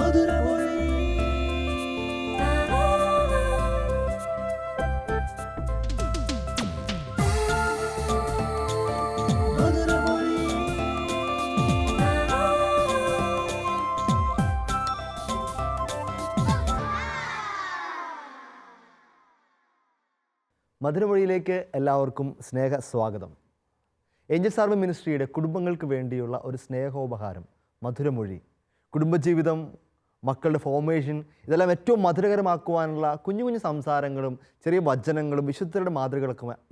മധുരമൊഴിയിലേക്ക് എല്ലാവർക്കും സ്നേഹ സ്വാഗതം. Angeles army മിനിസ്ട്രിയുടെ കുടുംബങ്ങൾക്ക് വേണ്ടിയുള്ള ഒരു സ്നേഹോപഹാരം മധുരമൊഴി. കുടുംബജീവിതം, മക്കളുടെ ഫോർമേഷൻ, ഇതെല്ലാം ഏറ്റവും മധുരകരമാക്കുവാനുള്ള കുഞ്ഞു കുഞ്ഞു സംസാരങ്ങളും ചെറിയ വചനങ്ങളും വിശുദ്ധരുടെ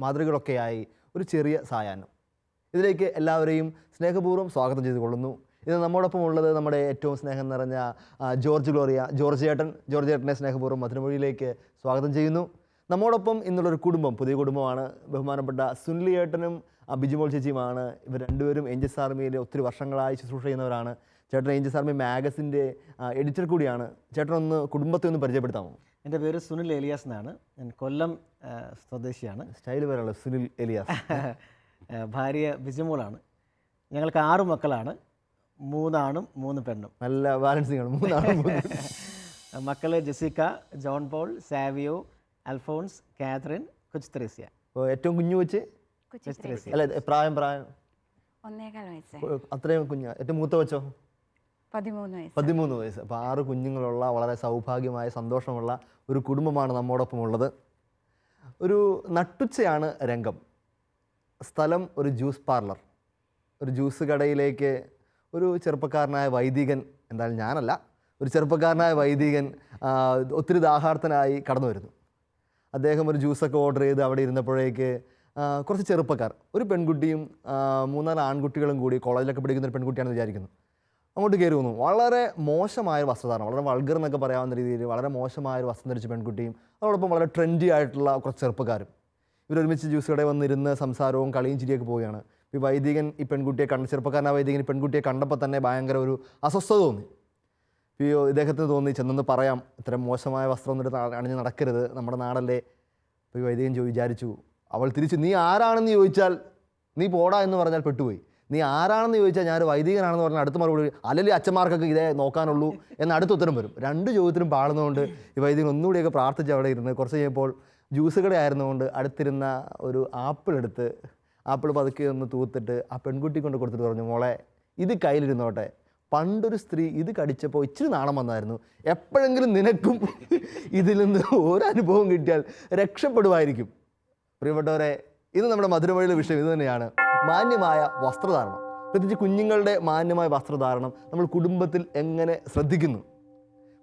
മാതൃകളൊക്കെയായി ഒരു ചെറിയ സായാഹ്നം. ഇതിലേക്ക് എല്ലാവരെയും സ്നേഹപൂർവ്വം സ്വാഗതം ചെയ്തു കൊള്ളുന്നു. ഇത് നമ്മോടൊപ്പം ഉള്ളത് നമ്മുടെ ഏറ്റവും സ്നേഹം നിറഞ്ഞ ജോർജ് ചേട്ടനെ സ്നേഹപൂർവ്വം മധുരമൊഴിയിലേക്ക് സ്വാഗതം ചെയ്യുന്നു. നമ്മോടൊപ്പം ഇന്നുള്ളൊരു കുടുംബം, പുതിയ കുടുംബമാണ്. ബഹുമാനപ്പെട്ട സുനിൽ ഏട്ടനും ബിജിമോൾ ചേച്ചിയുമാണ്. ഇവർ രണ്ടുപേരും ഏഞ്ചൽസ് ആർമിയിൽ ഒത്തിരി വർഷങ്ങളായി ശുശ്രൂഷ ചെയ്യുന്നവരാണ്. ചേട്ടൻ ഏഞ്ചൽസ് ആർമി മാഗസിൻ്റെ എഡിറ്റർ കൂടിയാണ്. ചേട്ടനൊന്ന് കുടുംബത്തെ ഒന്ന് പരിചയപ്പെടുത്താമോ? എൻ്റെ പേര് സുനിൽ എലിയാസ് എന്നാണ്. ഞാൻ കൊല്ലം സ്വദേശിയാണ്. സ്റ്റൈൽ പേരാണ് സുനിൽ എലിയാസ്. ഭാര്യ ബിജിമോളാണ്. ഞങ്ങൾക്ക് 6 മക്കളാണ്, 3 ആണും 3 പെണ്ണും. നല്ല ബാലൻസിങ് ആണ്. 3 ആണും 3 മക്കൾ Jessica, John Paul, Savio, Alphonse, Catherine, Kochu Thresia. ഏറ്റവും കുഞ്ഞു വെച്ച് അല്ല പ്രായം 1.25 വയസ്സ്. അത്രയും കുഞ്ഞ്. ഏറ്റവും മൂത്ത വെച്ചോ? 13 വയസ്സ്. അപ്പോൾ 6 കുഞ്ഞുങ്ങളുള്ള വളരെ സൗഭാഗ്യമായ സന്തോഷമുള്ള ഒരു കുടുംബമാണ് നമ്മോടൊപ്പം ഉള്ളത്. ഒരു നട്ടുച്ചയാണ് രംഗം. സ്ഥലം ഒരു ജ്യൂസ് പാർലർ. ഒരു ജ്യൂസ് കടയിലേക്ക് ഒരു ചെറുപ്പക്കാരനായ വൈദികൻ, എന്തായാലും ഞാനല്ല, ഒരു ചെറുപ്പക്കാരനായ വൈദികൻ ഒത്തിരി ദാഹാർത്ഥനായി കടന്നു വരുന്നു. അദ്ദേഹം ഒരു ജ്യൂസൊക്കെ ഓർഡർ ചെയ്ത് അവിടെ ഇരുന്നപ്പോഴേക്ക് കുറച്ച് ചെറുപ്പക്കാർ, ഒരു പെൺകുട്ടിയും 3-4 ആൺകുട്ടികളും കൂടി, കോളേജിലൊക്കെ പഠിക്കുന്ന ഒരു പെൺകുട്ടിയാണെന്ന് വിചാരിക്കുന്നു, അങ്ങോട്ട് കയറി വന്നു. വളരെ മോശമായ ഒരു വസ്ത്രധാരണം, വളരെ വൾഗർ എന്നൊക്കെ പറയാവുന്ന രീതിയിൽ വളരെ മോശമായ ഒരു വസ്ത്രം ധരിച്ച പെൺകുട്ടിയും അതോടൊപ്പം വളരെ ട്രെൻഡി ആയിട്ടുള്ള കുറച്ച് ചെറുപ്പക്കാരും ഇവരൊരുമിച്ച് ജ്യൂസ് കടയിൽ വന്നിരുന്ന് സംസാരവും കളിയും ചിരിയൊക്കെ പോവുകയാണ്. ഈ വൈദികൻ ഈ പെൺകുട്ടിയെ ചെറുപ്പക്കാരനായ വൈദികൻ ഈ പെൺകുട്ടിയെ കണ്ടപ്പോൾ തന്നെ ഭയങ്കര ഒരു അസ്വസ്ഥത തോന്നി. ഇദ്ദേഹത്തിന് തോന്നി ചെന്നൊന്ന് പറയാം, ഇത്തരം മോശമായ വസ്ത്രം ഒന്നിട്ട് അണിഞ്ഞ് നടക്കരുത്, നമ്മുടെ നാടല്ലേ. അപ്പോൾ ഈ വൈദികൻ വിചാരിച്ചു, അവൾ തിരിച്ചു നീ ആരാണെന്ന് ചോദിച്ചാൽ നീ പോടാ എന്ന് പറഞ്ഞാൽ പെട്ടുപോയി. നീ ആരാണെന്ന് ചോദിച്ചാൽ ഞാനൊരു വൈദികനാണെന്ന് പറഞ്ഞാൽ അടുത്ത മറുപടി അല്ലെങ്കിൽ അച്ഛന്മാർക്കൊക്കെ ഇതേ നോക്കാനുള്ളൂ എന്ന അടുത്ത ഉത്തരം വരും. 2 ചോദ്യത്തിനും പാടുന്നതുകൊണ്ട് ഈ വൈദികൻ ഒന്നുകൂടിയൊക്കെ പ്രാർത്ഥിച്ച് അവിടെ ഇരുന്ന് കുറച്ച് കഴിഞ്ഞപ്പോൾ ജ്യൂസ് കട ആയിരുന്നുകൊണ്ട് അടുത്തിരുന്ന ഒരു ആപ്പിൾ പതുക്കെ ഒന്ന് തൂത്തിട്ട് ആ പെൺകുട്ടി കൊണ്ട് കൊടുത്തിട്ട് പറഞ്ഞു, മോളെ ഇത് കയ്യിലിരുന്നോട്ടെ, പണ്ടൊരു സ്ത്രീ ഇത് കടിച്ചപ്പോൾ ഇച്ചിരി നാണം വന്നായിരുന്നു, എപ്പോഴെങ്കിലും നിനക്കും ഇതിൽ നിന്ന് ഒരനുഭവം കിട്ടിയാൽ രക്ഷപ്പെടുമായിരിക്കും. പ്രിയപ്പെട്ടവരെ, ഇത് നമ്മുടെ മധുരമൊഴിയിലെ വിഷയം ഇത് തന്നെയാണ്, മാന്യമായ വസ്ത്രധാരണം. പ്രത്യേകിച്ച് കുഞ്ഞുങ്ങളുടെ മാന്യമായ വസ്ത്രധാരണം നമ്മൾ കുടുംബത്തിൽ എങ്ങനെ ശ്രദ്ധിക്കുന്നു.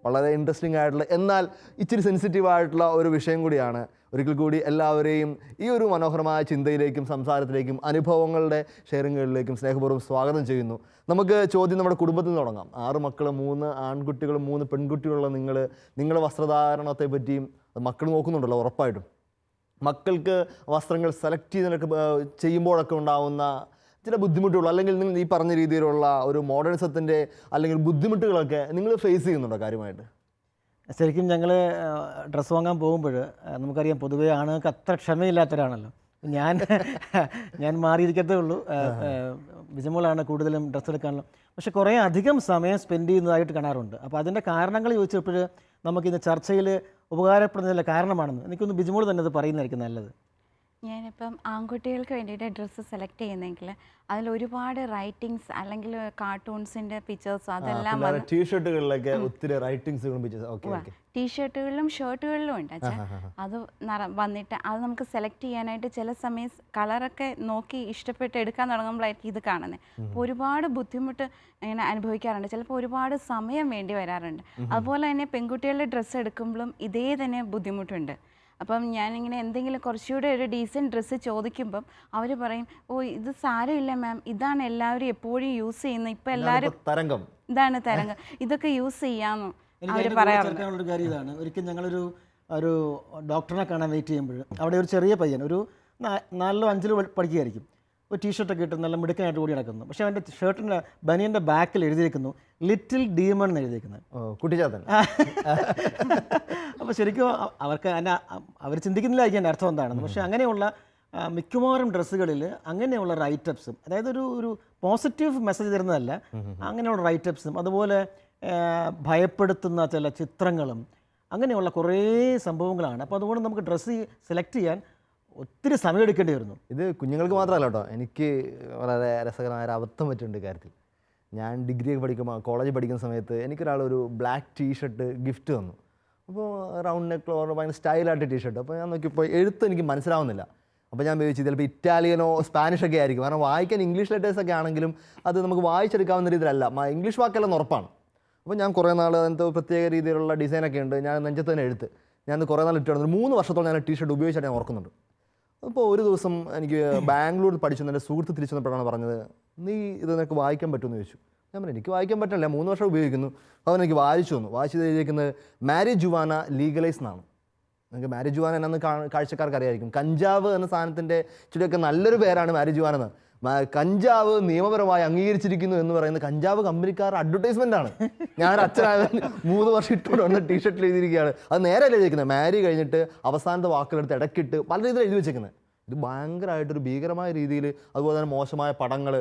വളരെ ഇൻട്രസ്റ്റിംഗ് ആയിട്ടുള്ള എന്നാൽ ഇച്ചിരി സെൻസിറ്റീവ് ആയിട്ടുള്ള ഒരു വിഷയം കൂടിയാണ്. ഒരിക്കൽ കൂടി എല്ലാവരെയും ഈ ഒരു മനോഹരമായ ചിന്തയിലേക്കും സംസാരത്തിലേക്കും അനുഭവങ്ങളുടെ ഷെയറിങ്ങുകളിലേക്കും സ്നേഹപൂർവ്വം സ്വാഗതം ചെയ്യുന്നു. നമുക്ക് ചോദ്യം നമ്മുടെ കുടുംബത്തിൽ നിന്ന് തുടങ്ങാം. 6 മക്കൾ, 3 ആൺകുട്ടികളും 3 പെൺകുട്ടികളുള്ള നിങ്ങളുടെ വസ്ത്രധാരണത്തെ പറ്റിയും മക്കൾ നോക്കുന്നുണ്ടല്ലോ ഉറപ്പായിട്ടും. മക്കൾക്ക് വസ്ത്രങ്ങൾ സെലക്ട് ചെയ്യുമ്പോഴൊക്കെ ഉണ്ടാവുന്ന ചില ബുദ്ധിമുട്ടുകൾ, അല്ലെങ്കിൽ നിങ്ങൾ ഈ പറഞ്ഞ രീതിയിലുള്ള ഒരു മോഡേണിസത്തിൻ്റെ അല്ലെങ്കിൽ ബുദ്ധിമുട്ടുകളൊക്കെ നിങ്ങൾ ഫേസ് ചെയ്യുന്നുണ്ടോ കാര്യമായിട്ട്? ശരിക്കും ഞങ്ങൾ ഡ്രസ്സ് വാങ്ങാൻ പോകുമ്പോൾ നമുക്കറിയാം, പൊതുവേ ആണുങ്ങൾക്ക് അത്ര ക്ഷമയില്ലാത്തവരാണല്ലോ. ഞാൻ മാറിയിരിക്കത്തേ ഉള്ളൂ. ബിജിമോളാണ് കൂടുതലും ഡ്രസ്സ് എടുക്കാനുള്ള. പക്ഷെ കുറേ അധികം സമയം സ്പെൻഡ് ചെയ്യുന്നതായിട്ട് കാണാറുണ്ട്. അപ്പോൾ അതിൻ്റെ കാരണങ്ങൾ ചോദിച്ചപ്പോൾ നമുക്കിന്ന് ചർച്ചയിൽ ഉപകാരപ്പെടുന്നതിൻ്റെ കാരണമാണെന്ന് എനിക്കൊന്ന് ബിജിമോൾ തന്നെ അത് പറയുന്നതായിരിക്കും നല്ലത്. ഞാനിപ്പം ആൺകുട്ടികൾക്ക് വേണ്ടിയിട്ട് ഡ്രസ്സ് സെലക്ട് ചെയ്യുന്നെങ്കിൽ അതിൽ ഒരുപാട് റൈറ്റിങ്സ് അല്ലെങ്കിൽ കാർട്ടൂൺസിൻ്റെ പിക്ചേഴ്സ് അതെല്ലാം ടീഷർട്ടുകളിലും ഷർട്ടുകളിലും ഉണ്ട്. അത് വന്നിട്ട് അത് നമുക്ക് സെലക്ട് ചെയ്യാനായിട്ട് ചില സമയം കളറൊക്കെ നോക്കി ഇഷ്ടപ്പെട്ട് എടുക്കാൻ തുടങ്ങുമ്പോഴായിരിക്കും ഇത് കാണുന്നത്. അപ്പോൾ ഒരുപാട് ബുദ്ധിമുട്ട് ഇങ്ങനെ അനുഭവിക്കാറുണ്ട്. ചിലപ്പോൾ ഒരുപാട് സമയം വേണ്ടി വരാറുണ്ട്. അതുപോലെ തന്നെ പെൺകുട്ടികളുടെ ഡ്രസ്സ് എടുക്കുമ്പോഴും ഇതേ തന്നെ ബുദ്ധിമുട്ടുണ്ട്. അപ്പം ഞാനിങ്ങനെ എന്തെങ്കിലും കുറച്ചുകൂടെ ഒരു ഡീസൻറ്റ് ഡ്രസ്സ് ചോദിക്കുമ്പം അവർ പറയും, ഓ ഇത് സാരമില്ല മാം, ഇതാണ് എല്ലാവരും എപ്പോഴും യൂസ് ചെയ്യുന്നത്, ഇപ്പം എല്ലാവരും ഇതാണ് തരംഗം, ഇതൊക്കെ യൂസ് ചെയ്യാമെന്നോ അവർ പറയാറുണ്ട്. കാര്യം ഇതാണ്, ഒരിക്കലും ഞങ്ങളൊരു ഡോക്ടറിനെ കാണാൻ വെയിറ്റ് ചെയ്യുമ്പോൾ അവിടെ ഒരു ചെറിയ പയ്യൻ ഒരു 4-5 പഠിക്കുകയായിരിക്കും, ഒരു ടീഷർട്ടൊക്കെ ഇട്ട് നല്ല മിടുക്കനായിട്ട് കൂടി നടക്കുന്നു. പക്ഷേ അവൻ്റെ ഷർട്ടിൻ്റെ ബനിയൻ്റെ ബാക്കിൽ എഴുതിയിരിക്കുന്നു ലിറ്റിൽ ഡീമൺ എന്ന് എഴുതിയിരിക്കുന്നത്. കുട്ടിച്ചാത്തൻ. അപ്പോൾ ശരിക്കും അവർക്ക് അവർ ചിന്തിക്കുന്നില്ലായിരിക്കും എൻ്റെ അർത്ഥം എന്താണെന്ന്. പക്ഷേ അങ്ങനെയുള്ള മിക്കവാറും ഡ്രസ്സുകളിൽ അങ്ങനെയുള്ള റൈറ്റപ്സും, അതായത് ഒരു പോസിറ്റീവ് മെസ്സേജ് തരുന്നതല്ല, അങ്ങനെയുള്ള റൈറ്റപ്സും അതുപോലെ ഭയപ്പെടുത്തുന്ന ചില ചിത്രങ്ങളും അങ്ങനെയുള്ള കുറേ സംഭവങ്ങളാണ്. അപ്പോൾ അതുകൊണ്ട് നമുക്ക് ഡ്രസ്സ് സെലക്ട് ചെയ്യാൻ ഒത്തിരി സമയമെടുക്കേണ്ടി വരുന്നു. ഇത് കുഞ്ഞുങ്ങൾക്ക് മാത്രമല്ല കേട്ടോ, എനിക്ക് വളരെ രസകരമായ ഒരു അബദ്ധം പറ്റിയിട്ടുണ്ട് കാര്യത്തിൽ. ഞാൻ ഡിഗ്രി പഠിക്കുമ്പോൾ കോളേജിൽ പഠിക്കുന്ന സമയത്ത് എനിക്കൊരാൾ ഒരു ബ്ലാക്ക് ടീഷർട്ട് ഗിഫ്റ്റ് തന്നു. അപ്പോൾ റൗണ്ട് നെക്ക് ഭയങ്കര സ്റ്റൈലായിട്ട് ടീഷർട്ട്. അപ്പോൾ ഞാൻ നോക്കിയപ്പോൾ എഴുത്ത് എനിക്ക് മനസ്സിലാവുന്നില്ല. അപ്പോൾ ഞാൻ വിചാരിച്ചു ചിലപ്പോൾ ഇറ്റാലിയനോ സ്പാനിഷൊക്കെ ആയിരിക്കും, കാരണം വായിക്കാൻ ഇംഗ്ലീഷ് ലെറ്റേഴ്സൊക്കെ ആണെങ്കിലും അത് നമുക്ക് വായിച്ചെടുക്കാവുന്ന രീതിയിലല്ല, ഇംഗ്ലീഷ് വാക്കെല്ലാം ഉറപ്പാണ്. അപ്പോൾ ഞാൻ കുറേ നാൾ അതിനകത്ത് പ്രത്യേക രീതിയിലുള്ള ഡിസൈനൊക്കെ ഉണ്ട്, ഞാൻ നെഞ്ചത്ത് തന്നെ എഴുത്ത്. ഞാൻ കുറേ നാൾ ഇട്ട് 3 വർഷത്തോളം ഞാൻ ടീഷർട്ട് ഉപയോഗിച്ചായിട്ട് ഞാൻ ഓർക്കുന്നുണ്ട്. അപ്പോൾ ഒരു ദിവസം എനിക്ക് ബാംഗ്ലൂരിൽ പഠിച്ചു എൻ്റെ സുഹൃത്ത് തിരിച്ചു വന്നപ്പോഴാണ് പറഞ്ഞത്, നീ ഇത് നിനക്ക് വായിക്കാൻ പറ്റുമെന്ന് ചോദിച്ചു. ഞാൻ പറഞ്ഞു എനിക്ക് വായിക്കാൻ പറ്റില്ല, 3 വർഷം ഉപയോഗിക്കുന്നു. അവൻ എനിക്ക് വായിച്ചു തന്നു. വായിച്ചത് എഴുതിയിരിക്കുന്നത് മാരിജുവാന ലീഗലൈസ് എന്നാണ്. നിങ്ങൾക്ക് മാരിജുവാന എന്നാന്ന് കാഴ്ചക്കാർക്ക് അറിയായിരിക്കും. കഞ്ചാവ് എന്ന സാധനത്തിൻ്റെ ഇച്ചിരിയൊക്കെ നല്ലൊരു പേരാണ് മാരിജുവാന എന്ന്. കഞ്ചാവ് നിയമപരമായി അംഗീകരിച്ചിരിക്കുന്നു എന്ന് പറയുന്നത് കഞ്ചാവ് കമ്പനിക്കാരുടെ അഡ്വർടൈസ്മെൻ്റ് ആണ്. ഞാൻ അച്ഛനായ 3 വർഷം ഇട്ടുകൊണ്ട് വന്ന ടീഷർട്ടിൽ എഴുതിയിരിക്കുകയാണ്. അത് നേരെ എഴുതിയിരിക്കുന്നത് മാരി കഴിഞ്ഞിട്ട് അവസാനത്തെ വാക്കുകളെടുത്ത് ഇടയ്ക്കിട്ട് പല രീതിയിൽ എഴുതി വെച്ചേക്കുന്നത്. ഇത് ഭയങ്കരമായിട്ടൊരു ഭീകരമായ രീതിയിൽ, അതുപോലെ തന്നെ മോശമായ പടങ്ങൾ.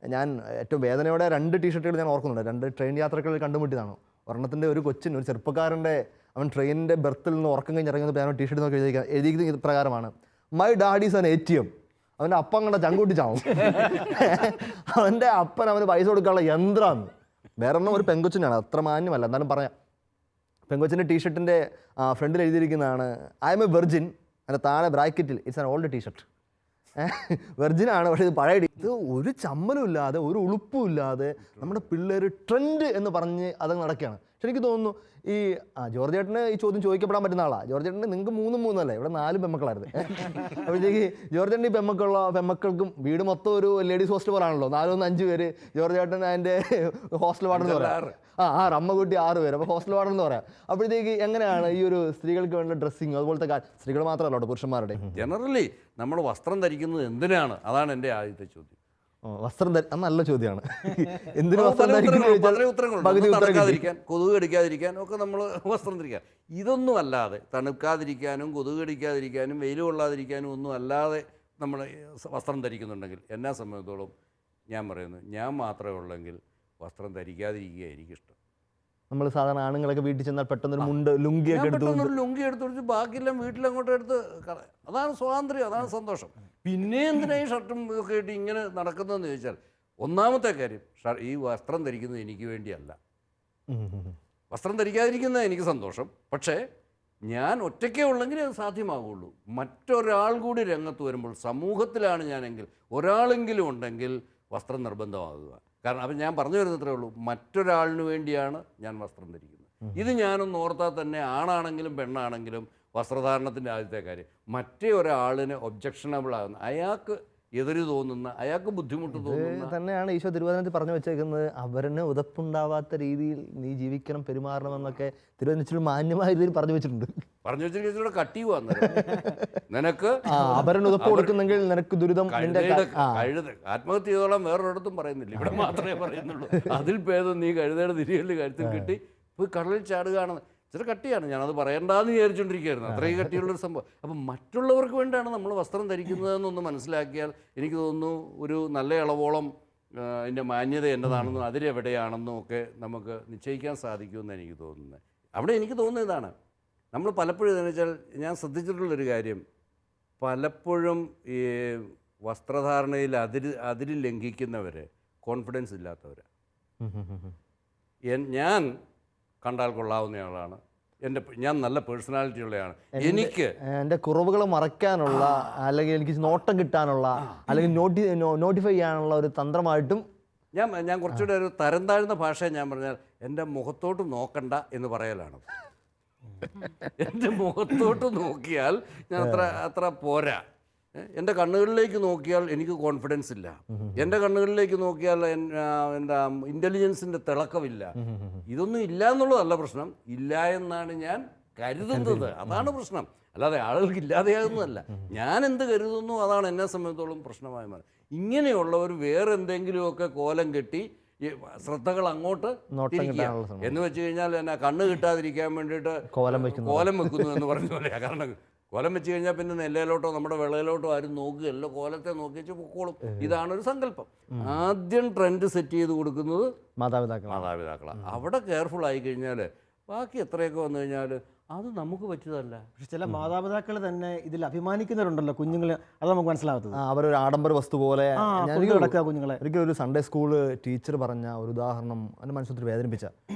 ഞാൻ ഏറ്റവും വേദനയോടെ 2 ടീഷർട്ടുകൾ ഞാൻ ഓർക്കുന്നുണ്ട്. 2 ട്രെയിൻ യാത്രകളിൽ കണ്ടുമുട്ടിയതാണ്. ഒരെണ്ണത്തിൻ്റെ ഒരു കൊച്ചിന്, ഒരു ചെറുപ്പക്കാരൻ്റെ, അവൻ ട്രെയിനിൻ്റെ ബെർത്തിൽ നിന്ന് ഉറക്കം കഴിഞ്ഞ് ഇറങ്ങുന്ന ഞാൻ ടീഷർട്ട് നോക്കി എഴുതിയിരിക്കുന്നത് പ്രകാരമാണ്, my daddy is an ATM. അവൻ്റെ അപ്പം കണ്ട ചങ്കൂട്ടിച്ചാവും. അവൻ്റെ അപ്പൻ അവന് പൈസ കൊടുക്കാനുള്ള യന്ത്രമാണ്. വേറെ ഒന്നും ഒരു പെങ്കൊച്ചിനാണ്, അത്ര മാന്യമല്ല, എന്നാലും പറയാം. പെങ്കൊച്ചിൻ്റെ ടീഷർട്ടിൻ്റെ ഫ്രണ്ടിൽ എഴുതിയിരിക്കുന്നതാണ് ഐ എം എ വെർജിൻ. അതിൻ്റെ താഴെ ബ്രാക്കറ്റിൽ ഇറ്റ്സ് ആൻ ഓൾഡ് ടീഷർട്ട്. വെർജിനാണ്, പക്ഷേ ഇത് പഴയ ഇത് ഒരു ചമ്മലും ഇല്ലാതെ ഒരു ഉളുപ്പും ഇല്ലാതെ നമ്മുടെ പിള്ളേർ ട്രെൻഡ് എന്ന് പറഞ്ഞ് അതങ്ങ് നടക്കുകയാണ്. പക്ഷെ എനിക്ക് തോന്നുന്നു ഈ ജോർജ് ചേട്ടന് ഈ ചോദ്യം ചോദിക്കപ്പെടാൻ പറ്റുന്ന ആളാണ്. ജോർജ് ചേട്ടന് നിങ്ങൾക്ക് 3 അല്ലേ, ഇവിടെ 4 പെമ്മക്കളായിരുന്നു. അപ്പോഴത്തേക്ക് ജോർജ് ചേട്ടൻ ഈ പെമ്മക്കൾക്കും വീട് മൊത്തം ഒരു ലേഡീസ് ഹോസ്റ്റൽ പോലാണല്ലോ, 4-5 പേര്. ജോർജ് ചേട്ടൻ അതിൻ്റെ ഹോസ്റ്റൽ വാർഡൻ എന്ന് പറയാം. 6 അമ്മക്കുട്ടി 6 പേര്, അപ്പോൾ ഹോസ്റ്റൽ വാർഡൻ എന്ന് പറയാം. അപ്പോഴത്തേക്ക് എങ്ങനെയാണ് ഈ ഒരു സ്ത്രീകൾക്ക് വേണ്ട ഡ്രസ്സിങ്, അതുപോലത്തെ സ്ത്രീകൾ മാത്രമല്ല കേട്ടോ, പുരുഷന്മാരുടെ ജനറലി നമ്മൾ വസ്ത്രം ധരിക്കുന്നത് എന്തിനാണ്? അതാണ് എൻ്റെ ആദ്യത്തെ ചോദ്യം. വസ്ത്രം നല്ല ചോദ്യമാണ്. എന്തിനു വസ്ത്രം തണുക്കാതിരിക്കാൻ, കൊതുക് കടിക്കാതിരിക്കാൻ ഒക്കെ നമ്മൾ വസ്ത്രം ധരിക്കുക. ഇതൊന്നും അല്ലാതെ, തണുക്കാതിരിക്കാനും കൊതുക് കടിക്കാതിരിക്കാനും വെയിൽ കൊള്ളാതിരിക്കാനും ഒന്നും അല്ലാതെ നമ്മൾ വസ്ത്രം ധരിക്കുന്നുണ്ടെങ്കിൽ എന്നെ സംബന്ധിച്ചോളം ഞാൻ പറയുന്നു, ഞാൻ മാത്രമേ ഉള്ളെങ്കിൽ വസ്ത്രം ധരിക്കാതിരിക്കുക എനിക്കിഷ്ടം. നമ്മൾ സാധാരണ ആണുങ്ങളൊക്കെ വീട്ടിൽ ചെന്നാൽ പെട്ടെന്നൊരു മുണ്ട് ലുങ്കിയൊക്കെ പെട്ടെന്നൊരു ലുങ്കി എടുത്ത് ബാക്കിയെല്ലാം വീട്ടിലങ്ങോട്ട് എടുത്ത്, അതാണ് സ്വാതന്ത്ര്യം, അതാണ് സന്തോഷം. പിന്നെ എന്തിനാ ഈ ഷർട്ടും ഒക്കെ ഇട്ട് ഇങ്ങനെ നടക്കുന്നതെന്ന് ചോദിച്ചാൽ, ഒന്നാമത്തെ കാര്യം ഈ വസ്ത്രം ധരിക്കുന്നത് എനിക്ക് വേണ്ടിയല്ല. വസ്ത്രം ധരിക്കാതിരിക്കുന്നത് എനിക്ക് സന്തോഷം, പക്ഷേ ഞാൻ ഒറ്റയ്ക്കേ ഉള്ളെങ്കിൽ അത് സാധ്യമാകുള്ളൂ. മറ്റൊരാൾ കൂടി രംഗത്ത് വരുമ്പോൾ, സമൂഹത്തിലാണ് ഞാനെങ്കിൽ ഒരാളെങ്കിലും ഉണ്ടെങ്കിൽ വസ്ത്രം നിർബന്ധമാകുക. കാരണം അപ്പം ഞാൻ പറഞ്ഞു വരുന്നത്രേ ഉള്ളൂ, മറ്റൊരാളിന് വേണ്ടിയാണ് ഞാൻ വസ്ത്രം ധരിക്കുന്നത്. ഇത് ഞാനൊന്ന് ഓർത്താൽ തന്നെ, ആണാണെങ്കിലും പെണ്ണാണെങ്കിലും വസ്ത്രധാരണത്തിൻ്റെ ആദ്യത്തെ കാര്യം മറ്റേ ഒരാളിന് ഒബ്ജക്ഷനബിൾ ആകുന്ന, അയാൾക്ക് എതിര് തോന്നുന്ന, അയാൾക്ക് ബുദ്ധിമുട്ട് തോന്നുന്ന തന്നെയാണ് ഈശോ തിരുവചനത്തിൽ പറഞ്ഞു വെച്ചേക്കുന്നത്. അവരന് ഉതപ്പുണ്ടാവാത്ത രീതിയിൽ നീ ജീവിക്കണം, പെരുമാറണമെന്നൊക്കെ തിരുവചനത്തിൽ മാന്യമായ രീതിയിൽ പറഞ്ഞു വെച്ചിട്ടുണ്ട്. പറഞ്ഞു വെച്ചിട്ട് കട്ടി വന്നു നിനക്ക് അവരന് ഉതപ്പ് കൊടുക്കുന്നെങ്കിൽ നിനക്ക് ദുരിതം. ആത്മഹത്യ ചെയ്തോളാം വേറൊരിടത്തും പറയുന്നില്ല, ഇവിടെ മാത്രമേ പറയുന്നുള്ളൂ. അതിൽ ഭേദം നീ കഴുതയുടെ തിരികളിൽ കഴുത്തിൽ കിട്ടി പോയി കടലിൽ ചാടുകയാണെന്ന്. ഇച്ചിരി കട്ടിയാണ്, ഞാനത് പറയണ്ടെന്ന് വിചാരിച്ചുകൊണ്ടിരിക്കുകയായിരുന്നു, അത്രയും കട്ടിയുള്ളൊരു സംഭവം. അപ്പം മറ്റുള്ളവർക്ക് വേണ്ടിയാണ് നമ്മൾ വസ്ത്രം ധരിക്കുന്നതെന്നൊന്ന് മനസ്സിലാക്കിയാൽ എനിക്ക് തോന്നുന്നു ഒരു നല്ല അളവോളം അതിൻ്റെ മാന്യത എന്നതാണെന്നും അതിലെവിടെയാണെന്നും ഒക്കെ നമുക്ക് നിശ്ചയിക്കാൻ സാധിക്കുമെന്ന് എനിക്ക് തോന്നുന്നത്. അവിടെ എനിക്ക് തോന്നുന്നത് ഇതാണ്, നമ്മൾ പലപ്പോഴും എന്താണെന്ന് വെച്ചാൽ, ഞാൻ ശ്രദ്ധിച്ചിട്ടുള്ളൊരു കാര്യം, പലപ്പോഴും ഈ വസ്ത്രധാരണയിൽ അതിര് ലംഘിക്കുന്നവർ കോൺഫിഡൻസ് ഇല്ലാത്തവരാണ്. ഞാൻ കണ്ടാൽ കൊള്ളാവുന്നയാളാണ്, ഞാൻ നല്ല പേഴ്സണാലിറ്റി ഉള്ളതാണ്, എനിക്ക് എൻ്റെ കുറവുകൾ മറയ്ക്കാനുള്ള, അല്ലെങ്കിൽ എനിക്ക് നോട്ടം കിട്ടാനുള്ള, അല്ലെങ്കിൽ നോട്ടിഫൈ ചെയ്യാനുള്ള ഒരു തന്ത്രമായിട്ടും ഞാൻ കുറച്ചുകൂടെ ഒരു തരം താഴ്ന്ന ഭാഷ ഞാൻ പറഞ്ഞാൽ, എൻ്റെ മുഖത്തോട്ട് നോക്കണ്ട എന്ന് പറയലാണ്. എൻ്റെ മുഖത്തോട്ട് നോക്കിയാൽ ഞാൻ അത്ര പോരാ. എൻ്റെ കണ്ണുകളിലേക്ക് നോക്കിയാൽ എനിക്ക് കോൺഫിഡൻസ് ഇല്ല. എൻ്റെ കണ്ണുകളിലേക്ക് നോക്കിയാൽ എന്താ ഇൻ്റലിജൻസിൻ്റെ തിളക്കമില്ല. ഇതൊന്നും ഇല്ല എന്നുള്ളതല്ല പ്രശ്നം, ഇല്ല എന്നാണ് ഞാൻ കരുതുന്നത്. അതാണ് പ്രശ്നം, അല്ലാതെ ആളുകൾക്ക് ഇല്ലാതെയാകുന്നതല്ല. ഞാൻ എന്ത് കരുതുന്നു അതാണ് എന്നെ സംബന്ധിച്ചോളം പ്രശ്നമായി മാറി. ഇങ്ങനെയുള്ളവർ വേറെ എന്തെങ്കിലുമൊക്കെ കോലം കെട്ടി ശ്രദ്ധകൾ അങ്ങോട്ട് തിരിക്കുക എന്ന് വെച്ച് കഴിഞ്ഞാൽ എന്നാ കണ്ണ് കിട്ടാതിരിക്കാൻ വേണ്ടിയിട്ട് കോലം വെക്കുന്നു എന്ന് പറഞ്ഞ പോലെ. കാരണം കോലം വെച്ച് കഴിഞ്ഞാൽ പിന്നെ നെല്ലയിലോട്ടോ നമ്മുടെ വിളയിലോട്ടോ ആരും നോക്കുകയല്ലോ, കോലത്തെ നോക്കി വെച്ച് പൊക്കോളും. ഇതാണ് ഒരു സങ്കല്പം. ആദ്യം ട്രെൻഡ് സെറ്റ് ചെയ്ത് കൊടുക്കുന്നത് മാതാപിതാക്കളാണ്. അവിടെ കെയർഫുൾ ആയി കഴിഞ്ഞാൽ ബാക്കി എത്രയൊക്കെ വന്നു കഴിഞ്ഞാൽ അത് നമുക്ക് പറ്റിയതല്ല. പക്ഷെ ചില മാതാപിതാക്കൾ തന്നെ ഇതിൽ അഭിമാനിക്കുന്നവരുണ്ടല്ലോ കുഞ്ഞുങ്ങൾ, അത് നമുക്ക് മനസ്സിലാവത്തത്. അവരൊരു ആഡംബര വസ്തു പോലെ. നടക്കുക കുഞ്ഞുങ്ങളെ. ഒരിക്കലും ഒരു സൺഡേ സ്കൂള് ടീച്ചർ പറഞ്ഞ ഒരു ഉദാഹരണം എൻ്റെ മനസ്സിൽ വേദനിപ്പിച്ച.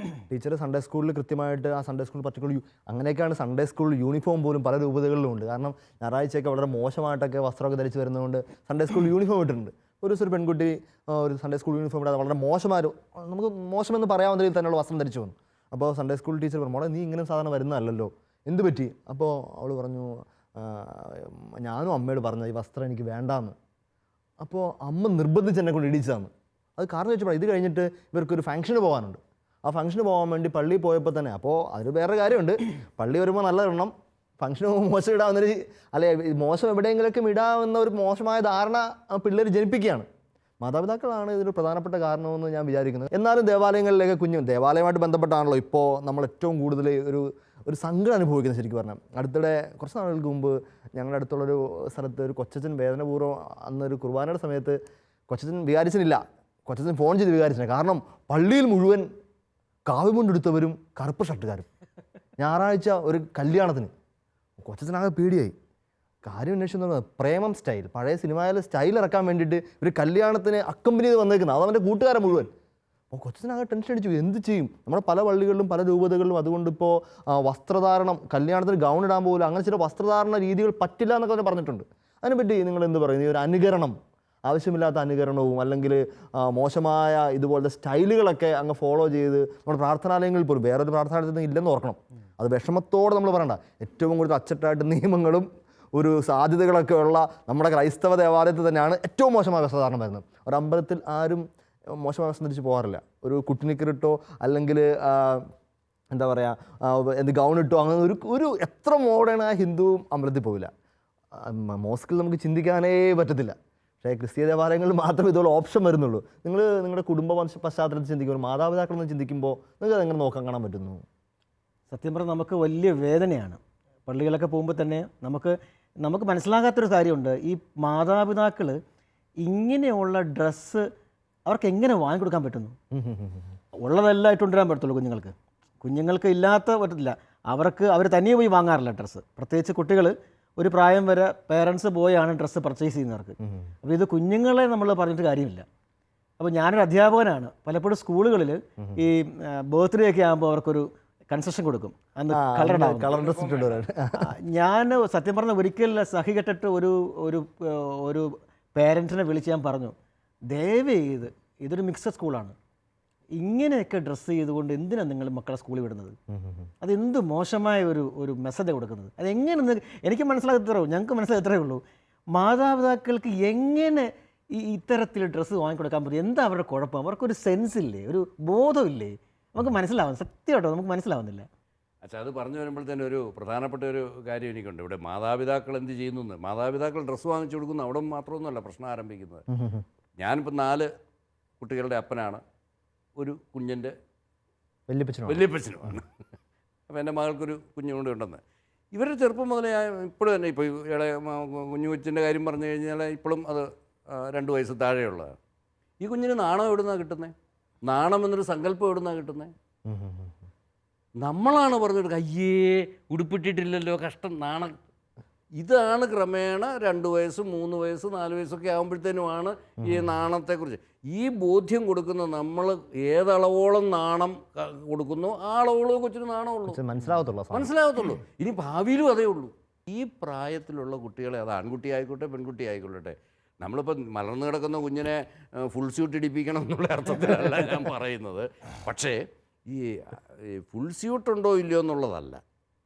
ടീച്ചർ സൺഡേ സ്കൂളിൽ കൃത്യമായിട്ട് ആ സൺഡേ സ്കൂൾ പർട്ടിക്കുലർ അങ്ങനെയൊക്കെയാണ് സൺഡേ സ്കൂൾ യൂണിഫോം പോലും പല രൂപതകളിലും ഉണ്ട്. കാരണം ഞായറാഴ്ചയൊക്കെ വളരെ മോശമായിട്ടൊക്കെ വസ്ത്രമൊക്കെ ധരിച്ച് വരുന്നതുകൊണ്ട് സൺഡേ സ്കൂൾ യൂണിഫോം ഇട്ടിട്ടുണ്ട്. ഒരു പെൺകുട്ടി ഒരു സൺഡേ സ്കൂൾ യൂണിഫോം ഇടാതെ വളരെ മോശമായ, നമുക്ക് മോശമെന്ന് പറയാവുന്ന രീതിയിൽ തന്നെയുള്ള വസ്ത്രം ധരിച്ചു വന്നു. അപ്പോൾ സൺഡേ സ്കൂൾ ടീച്ചർ പറഞ്ഞു, മോളെ നീ ഇങ്ങനെ സാധാരണ വരുന്നതല്ലല്ലോ, എന്ത് പറ്റി? അപ്പോൾ അവൾ പറഞ്ഞു, ഞാനും അമ്മയോട് പറഞ്ഞു ഈ വസ്ത്രം എനിക്ക് വേണ്ടാന്ന്. അപ്പോൾ അമ്മ നിർബന്ധിച്ച് എന്നെ കൊണ്ട് ഇടിച്ചതാണ്. അത് കാരണം വെച്ചപ്പോൾ ഇത് കഴിഞ്ഞിട്ട് ഇവർക്കൊരു ഫംഗ്ഷന് പോകാനുണ്ട്. ആ ഫംഗ്ഷന് പോകാൻ വേണ്ടി പള്ളിയിൽ പോയപ്പോൾ തന്നെ, അപ്പോൾ അതിന് വേറെ കാര്യമുണ്ട്, പള്ളി വരുമ്പോൾ നല്ല ഇടണം, ഫംഗ്ഷന് പോകുമ്പോൾ മോശം ഇടാവുന്നൊരു, അല്ലെ മോശം എവിടെയെങ്കിലൊക്കെ ഇടാവുന്ന ഒരു മോശമായ ധാരണ പിള്ളേർ ജനിപ്പിക്കുകയാണ്. മാതാപിതാക്കളാണ് ഇതിന് പ്രധാനപ്പെട്ട കാരണമെന്ന് ഞാൻ വിചാരിക്കുന്നത്. എന്നാലും ദേവാലയങ്ങളിലേക്ക് ദേവാലയമായിട്ട് ബന്ധപ്പെട്ടാണല്ലോ ഇപ്പോൾ നമ്മൾ ഏറ്റവും കൂടുതൽ ഒരു സങ്കടം അനുഭവിക്കുന്നത്. ശരിക്കും പറഞ്ഞാൽ അടുത്തിടെ കുറച്ച് നാളുകൾക്ക് മുമ്പ് ഞങ്ങളുടെ അടുത്തുള്ളൊരു സ്ഥലത്ത് ഒരു കൊച്ചച്ഛൻ വേദനപൂർവ്വം അന്നൊരു കുർബാനയുടെ സമയത്ത് കൊച്ചച്ഛൻ വികാരിച്ചനില്ല, കൊച്ചച്ഛൻ ഫോൺ ചെയ്ത് വികാരിച്ചില്ല. കാരണം പള്ളിയിൽ മുഴുവൻ കാവിമുണ്ടെടുത്തവരും കറുപ്പ് ഷർട്ടുകാരും. ഞായറാഴ്ച ഒരു കല്യാണത്തിന് കൊച്ചച്ഛനാകെ പേടിയായി. കാര്യം അന്വേഷിച്ചെന്ന് പ്രേമം സ്റ്റൈൽ, പഴയ സിനിമയിലെ സ്റ്റൈൽ ഇറക്കാൻ വേണ്ടിയിട്ട് ഒരു കല്യാണത്തിന് അക്കമ്പനി ചെയ്ത് വന്നേക്കുന്നത്, അത് അവൻ്റെ കൂട്ടുകാരെ മുഴുവൻ. അപ്പോൾ കൊച്ചച്ഛനാകെ ടെൻഷൻ അടിച്ചു, എന്ത് ചെയ്യും? നമ്മുടെ പല പള്ളികളിലും പല രൂപതകളിലും അതുകൊണ്ട് ഇപ്പോൾ വസ്ത്രധാരണം, കല്യാണത്തിന് ഗൗൺ ഇടാൻ പോലും അങ്ങനെ ചില വസ്ത്രധാരണ രീതികൾ പറ്റില്ല എന്നൊക്കെ അവർ പറഞ്ഞിട്ടുണ്ട്. അതിനെപ്പറ്റി നിങ്ങൾ എന്ത് പറയുന്നു? ഈ ഒരു അനുകരണം, ആവശ്യമില്ലാത്ത അനുകരണവും അല്ലെങ്കിൽ മോശമായ ഇതുപോലത്തെ സ്റ്റൈലുകളൊക്കെ അങ്ങ് ഫോളോ ചെയ്ത് നമ്മുടെ പ്രാർത്ഥനാലയങ്ങളിൽ പോലും, വേറൊരു പ്രാർത്ഥനാലയത്തിൽ ഇല്ലെന്ന് ഓർക്കണം, അത് വിഷമത്തോടെ നമ്മൾ പറയണ്ട. ഏറ്റവും കൂടുതൽ അച്ചട്ടായിട്ട് നിയമങ്ങളും ഒരു സാധ്യതകളൊക്കെ ഉള്ള നമ്മുടെ ക്രൈസ്തവ ദേവാലയത്തിൽ തന്നെയാണ് ഏറ്റവും മോശമായ വസ്ത്രധാരണം വരുന്നത്. ഒരു അമ്പലത്തിൽ ആരും മോശമായ വസ്ത്രം ധരിച്ച് പോകാറില്ല. ഒരു കുട്ടിനിക്കറിട്ടോ അല്ലെങ്കിൽ എന്താ പറയുക എന്ത് ഗൗണിട്ടോ അങ്ങനെ ഒരു എത്ര മോഡേൺ ആ ഹിന്ദുവും അമ്പലത്തിൽ പോവില്ല. മോസ്കിൽ നമുക്ക് ചിന്തിക്കാനേ പറ്റത്തില്ല. പക്ഷേ ക്രിസ്തീയ ദേവാലയങ്ങളിൽ മാത്രമേ ഇതുപോലെ ഓപ്ഷൻ വരുന്നുള്ളൂ. നിങ്ങളുടെ കുടുംബ പശ്ചാത്തലത്തിൽ ചിന്തിക്കുമ്പോൾ, മാതാപിതാക്കളെന്ന് ചിന്തിക്കുമ്പോൾ നിങ്ങൾക്ക് അതെങ്ങനെ നോക്കാൻ കാണാൻ പറ്റുന്നു? സത്യം പറഞ്ഞാൽ നമുക്ക് വലിയ വേദനയാണ്. പള്ളികളൊക്കെ പോകുമ്പോൾ തന്നെ നമുക്ക് മനസ്സിലാകാത്തൊരു കാര്യമുണ്ട്. ഈ മാതാപിതാക്കൾ ഇങ്ങനെയുള്ള ഡ്രസ്സ് അവർക്ക് എങ്ങനെ വാങ്ങിക്കൊടുക്കാൻ പറ്റുന്നു? ഉള്ളതെല്ലാം ഇട്ടുകൊണ്ടുവരാൻ പറ്റത്തുള്ളൂ കുഞ്ഞുങ്ങൾക്ക് ഇല്ലാത്ത പറ്റത്തില്ല. അവർ തനിയെ പോയി വാങ്ങാറില്ല ഡ്രസ്സ്. പ്രത്യേകിച്ച് കുട്ടികൾ ഒരു പ്രായം വരെ പേരൻസ് പോയാണ് ഡ്രസ്സ് പർച്ചേസ് ചെയ്യുന്നവർക്ക്. അപ്പോൾ ഇത് കുഞ്ഞുങ്ങളെ നമ്മൾ പറഞ്ഞിട്ട് കാര്യമില്ല. അപ്പോൾ ഞാനൊരു അധ്യാപകനാണ്. പലപ്പോഴും സ്കൂളുകളിൽ ഈ ബർത്ത്ഡേ ഒക്കെ ആകുമ്പോൾ അവർക്കൊരു കൺസെഷൻ കൊടുക്കും, അന്ന് കളർ ഡ്രസ് ഇട്ടുകൊണ്ടുവരാൻ. ഞാൻ സത്യം പറഞ്ഞ ഒരിക്കൽ സഹികെട്ടിട്ട് ഒരു പേരൻസിനെ വിളിച്ച് ഞാൻ പറഞ്ഞു, ദയവ് ചെയ്ത് ഇതൊരു മിക്സഡ് സ്കൂളാണ്, ഇങ്ങനെയൊക്കെ ഡ്രസ്സ് ചെയ്തുകൊണ്ട് എന്തിനാണ് നിങ്ങൾ മക്കളെ സ്കൂളിൽ വിടുന്നത്? അതെന്ത് മോശമായ ഒരു മെസ്സേജ് കൊടുക്കുന്നത്. അതെങ്ങനെ എനിക്ക് മനസ്സിലാകത്തേ, ഞങ്ങൾക്ക് മനസ്സിലാകത്തേ ഉള്ളൂ. മാതാപിതാക്കൾക്ക് എങ്ങനെ ഇത്തരത്തിൽ ഡ്രസ്സ് വാങ്ങിക്കൊടുക്കാൻ പറ്റും? എന്താ അവരുടെ കുഴപ്പം? അവർക്കൊരു സെൻസ് ഇല്ലേ, ഒരു ബോധമില്ലേ? നമുക്ക് മനസ്സിലാവും, സത്യമായിട്ടോ നമുക്ക് മനസ്സിലാവുന്നില്ല. അച്ഛാ, അത് പറഞ്ഞു വരുമ്പോഴത്തേനും ഒരു പ്രധാനപ്പെട്ട ഒരു കാര്യം എനിക്കുണ്ട്. ഇവിടെ മാതാപിതാക്കൾ എന്ത് ചെയ്യുന്നു, മാതാപിതാക്കൾ ഡ്രസ്സ് വാങ്ങിച്ചു കൊടുക്കുന്നു, അവിടെ മാത്രമൊന്നുമല്ല പ്രശ്നം ആരംഭിക്കുന്നത്. ഞാനിപ്പോൾ 4 കുട്ടികളുടെ അപ്പനാണ്, ഒരു കുഞ്ഞിൻ്റെ വല്യപ്പച്ചനുമാണ്. അപ്പോൾ എൻ്റെ മകൾക്കൊരു കുഞ്ഞുകൊണ്ട് ഉണ്ടെന്ന്. ഇവരുടെ ചെറുപ്പം മുതലേ ഇപ്പോഴും തന്നെ, ഇപ്പോൾ ഇളയ കുഞ്ഞു കൊച്ചിൻ്റെ കാര്യം പറഞ്ഞു കഴിഞ്ഞാൽ ഇപ്പോഴും അത് 2 വയസ്സ് താഴെയുള്ളതാണ്. ഈ കുഞ്ഞിന് നാണം എവിടുന്നാണ് കിട്ടുന്നത്? നാണം എന്നൊരു സങ്കല്പം എവിടുന്നാണ് കിട്ടുന്നത്? നമ്മളാണ് പറഞ്ഞെടുക്കുക, അയ്യേ ഉടുപ്പിട്ടിട്ടില്ലല്ലോ, കഷ്ടം, നാണം. ഇതാണ് ക്രമേണ 2 വയസ്സ് 3 വയസ്സ് 4 വയസ്സൊക്കെ ആകുമ്പോഴത്തേനുമാണ് ഈ നാണത്തെക്കുറിച്ച് ഈ ബോധ്യം കൊടുക്കുന്നത്. നമ്മൾ ഏതളവോളം നാണം കൊടുക്കുന്നു ആ അളവോളം കൊച്ചിന് നാണമുള്ളൂ, മനസ്സിലാകത്തുള്ളൂ. ഇനി ഭാവിയിലും അതേ ഉള്ളൂ. ഈ പ്രായത്തിലുള്ള കുട്ടികളെ, അത് ആൺകുട്ടി ആയിക്കോട്ടെ പെൺകുട്ടി ആയിക്കൊള്ളട്ടെ, നമ്മളിപ്പോൾ മലർന്നു കിടക്കുന്ന കുഞ്ഞിനെ ഫുൾ സ്യൂട്ട് ഇടിപ്പിക്കണം എന്നുള്ള അർത്ഥത്തിലല്ല ഞാൻ പറയുന്നത്. പക്ഷേ ഈ ഫുൾ സ്യൂട്ട് ഉണ്ടോ ഇല്ലയോ എന്നുള്ളതല്ല.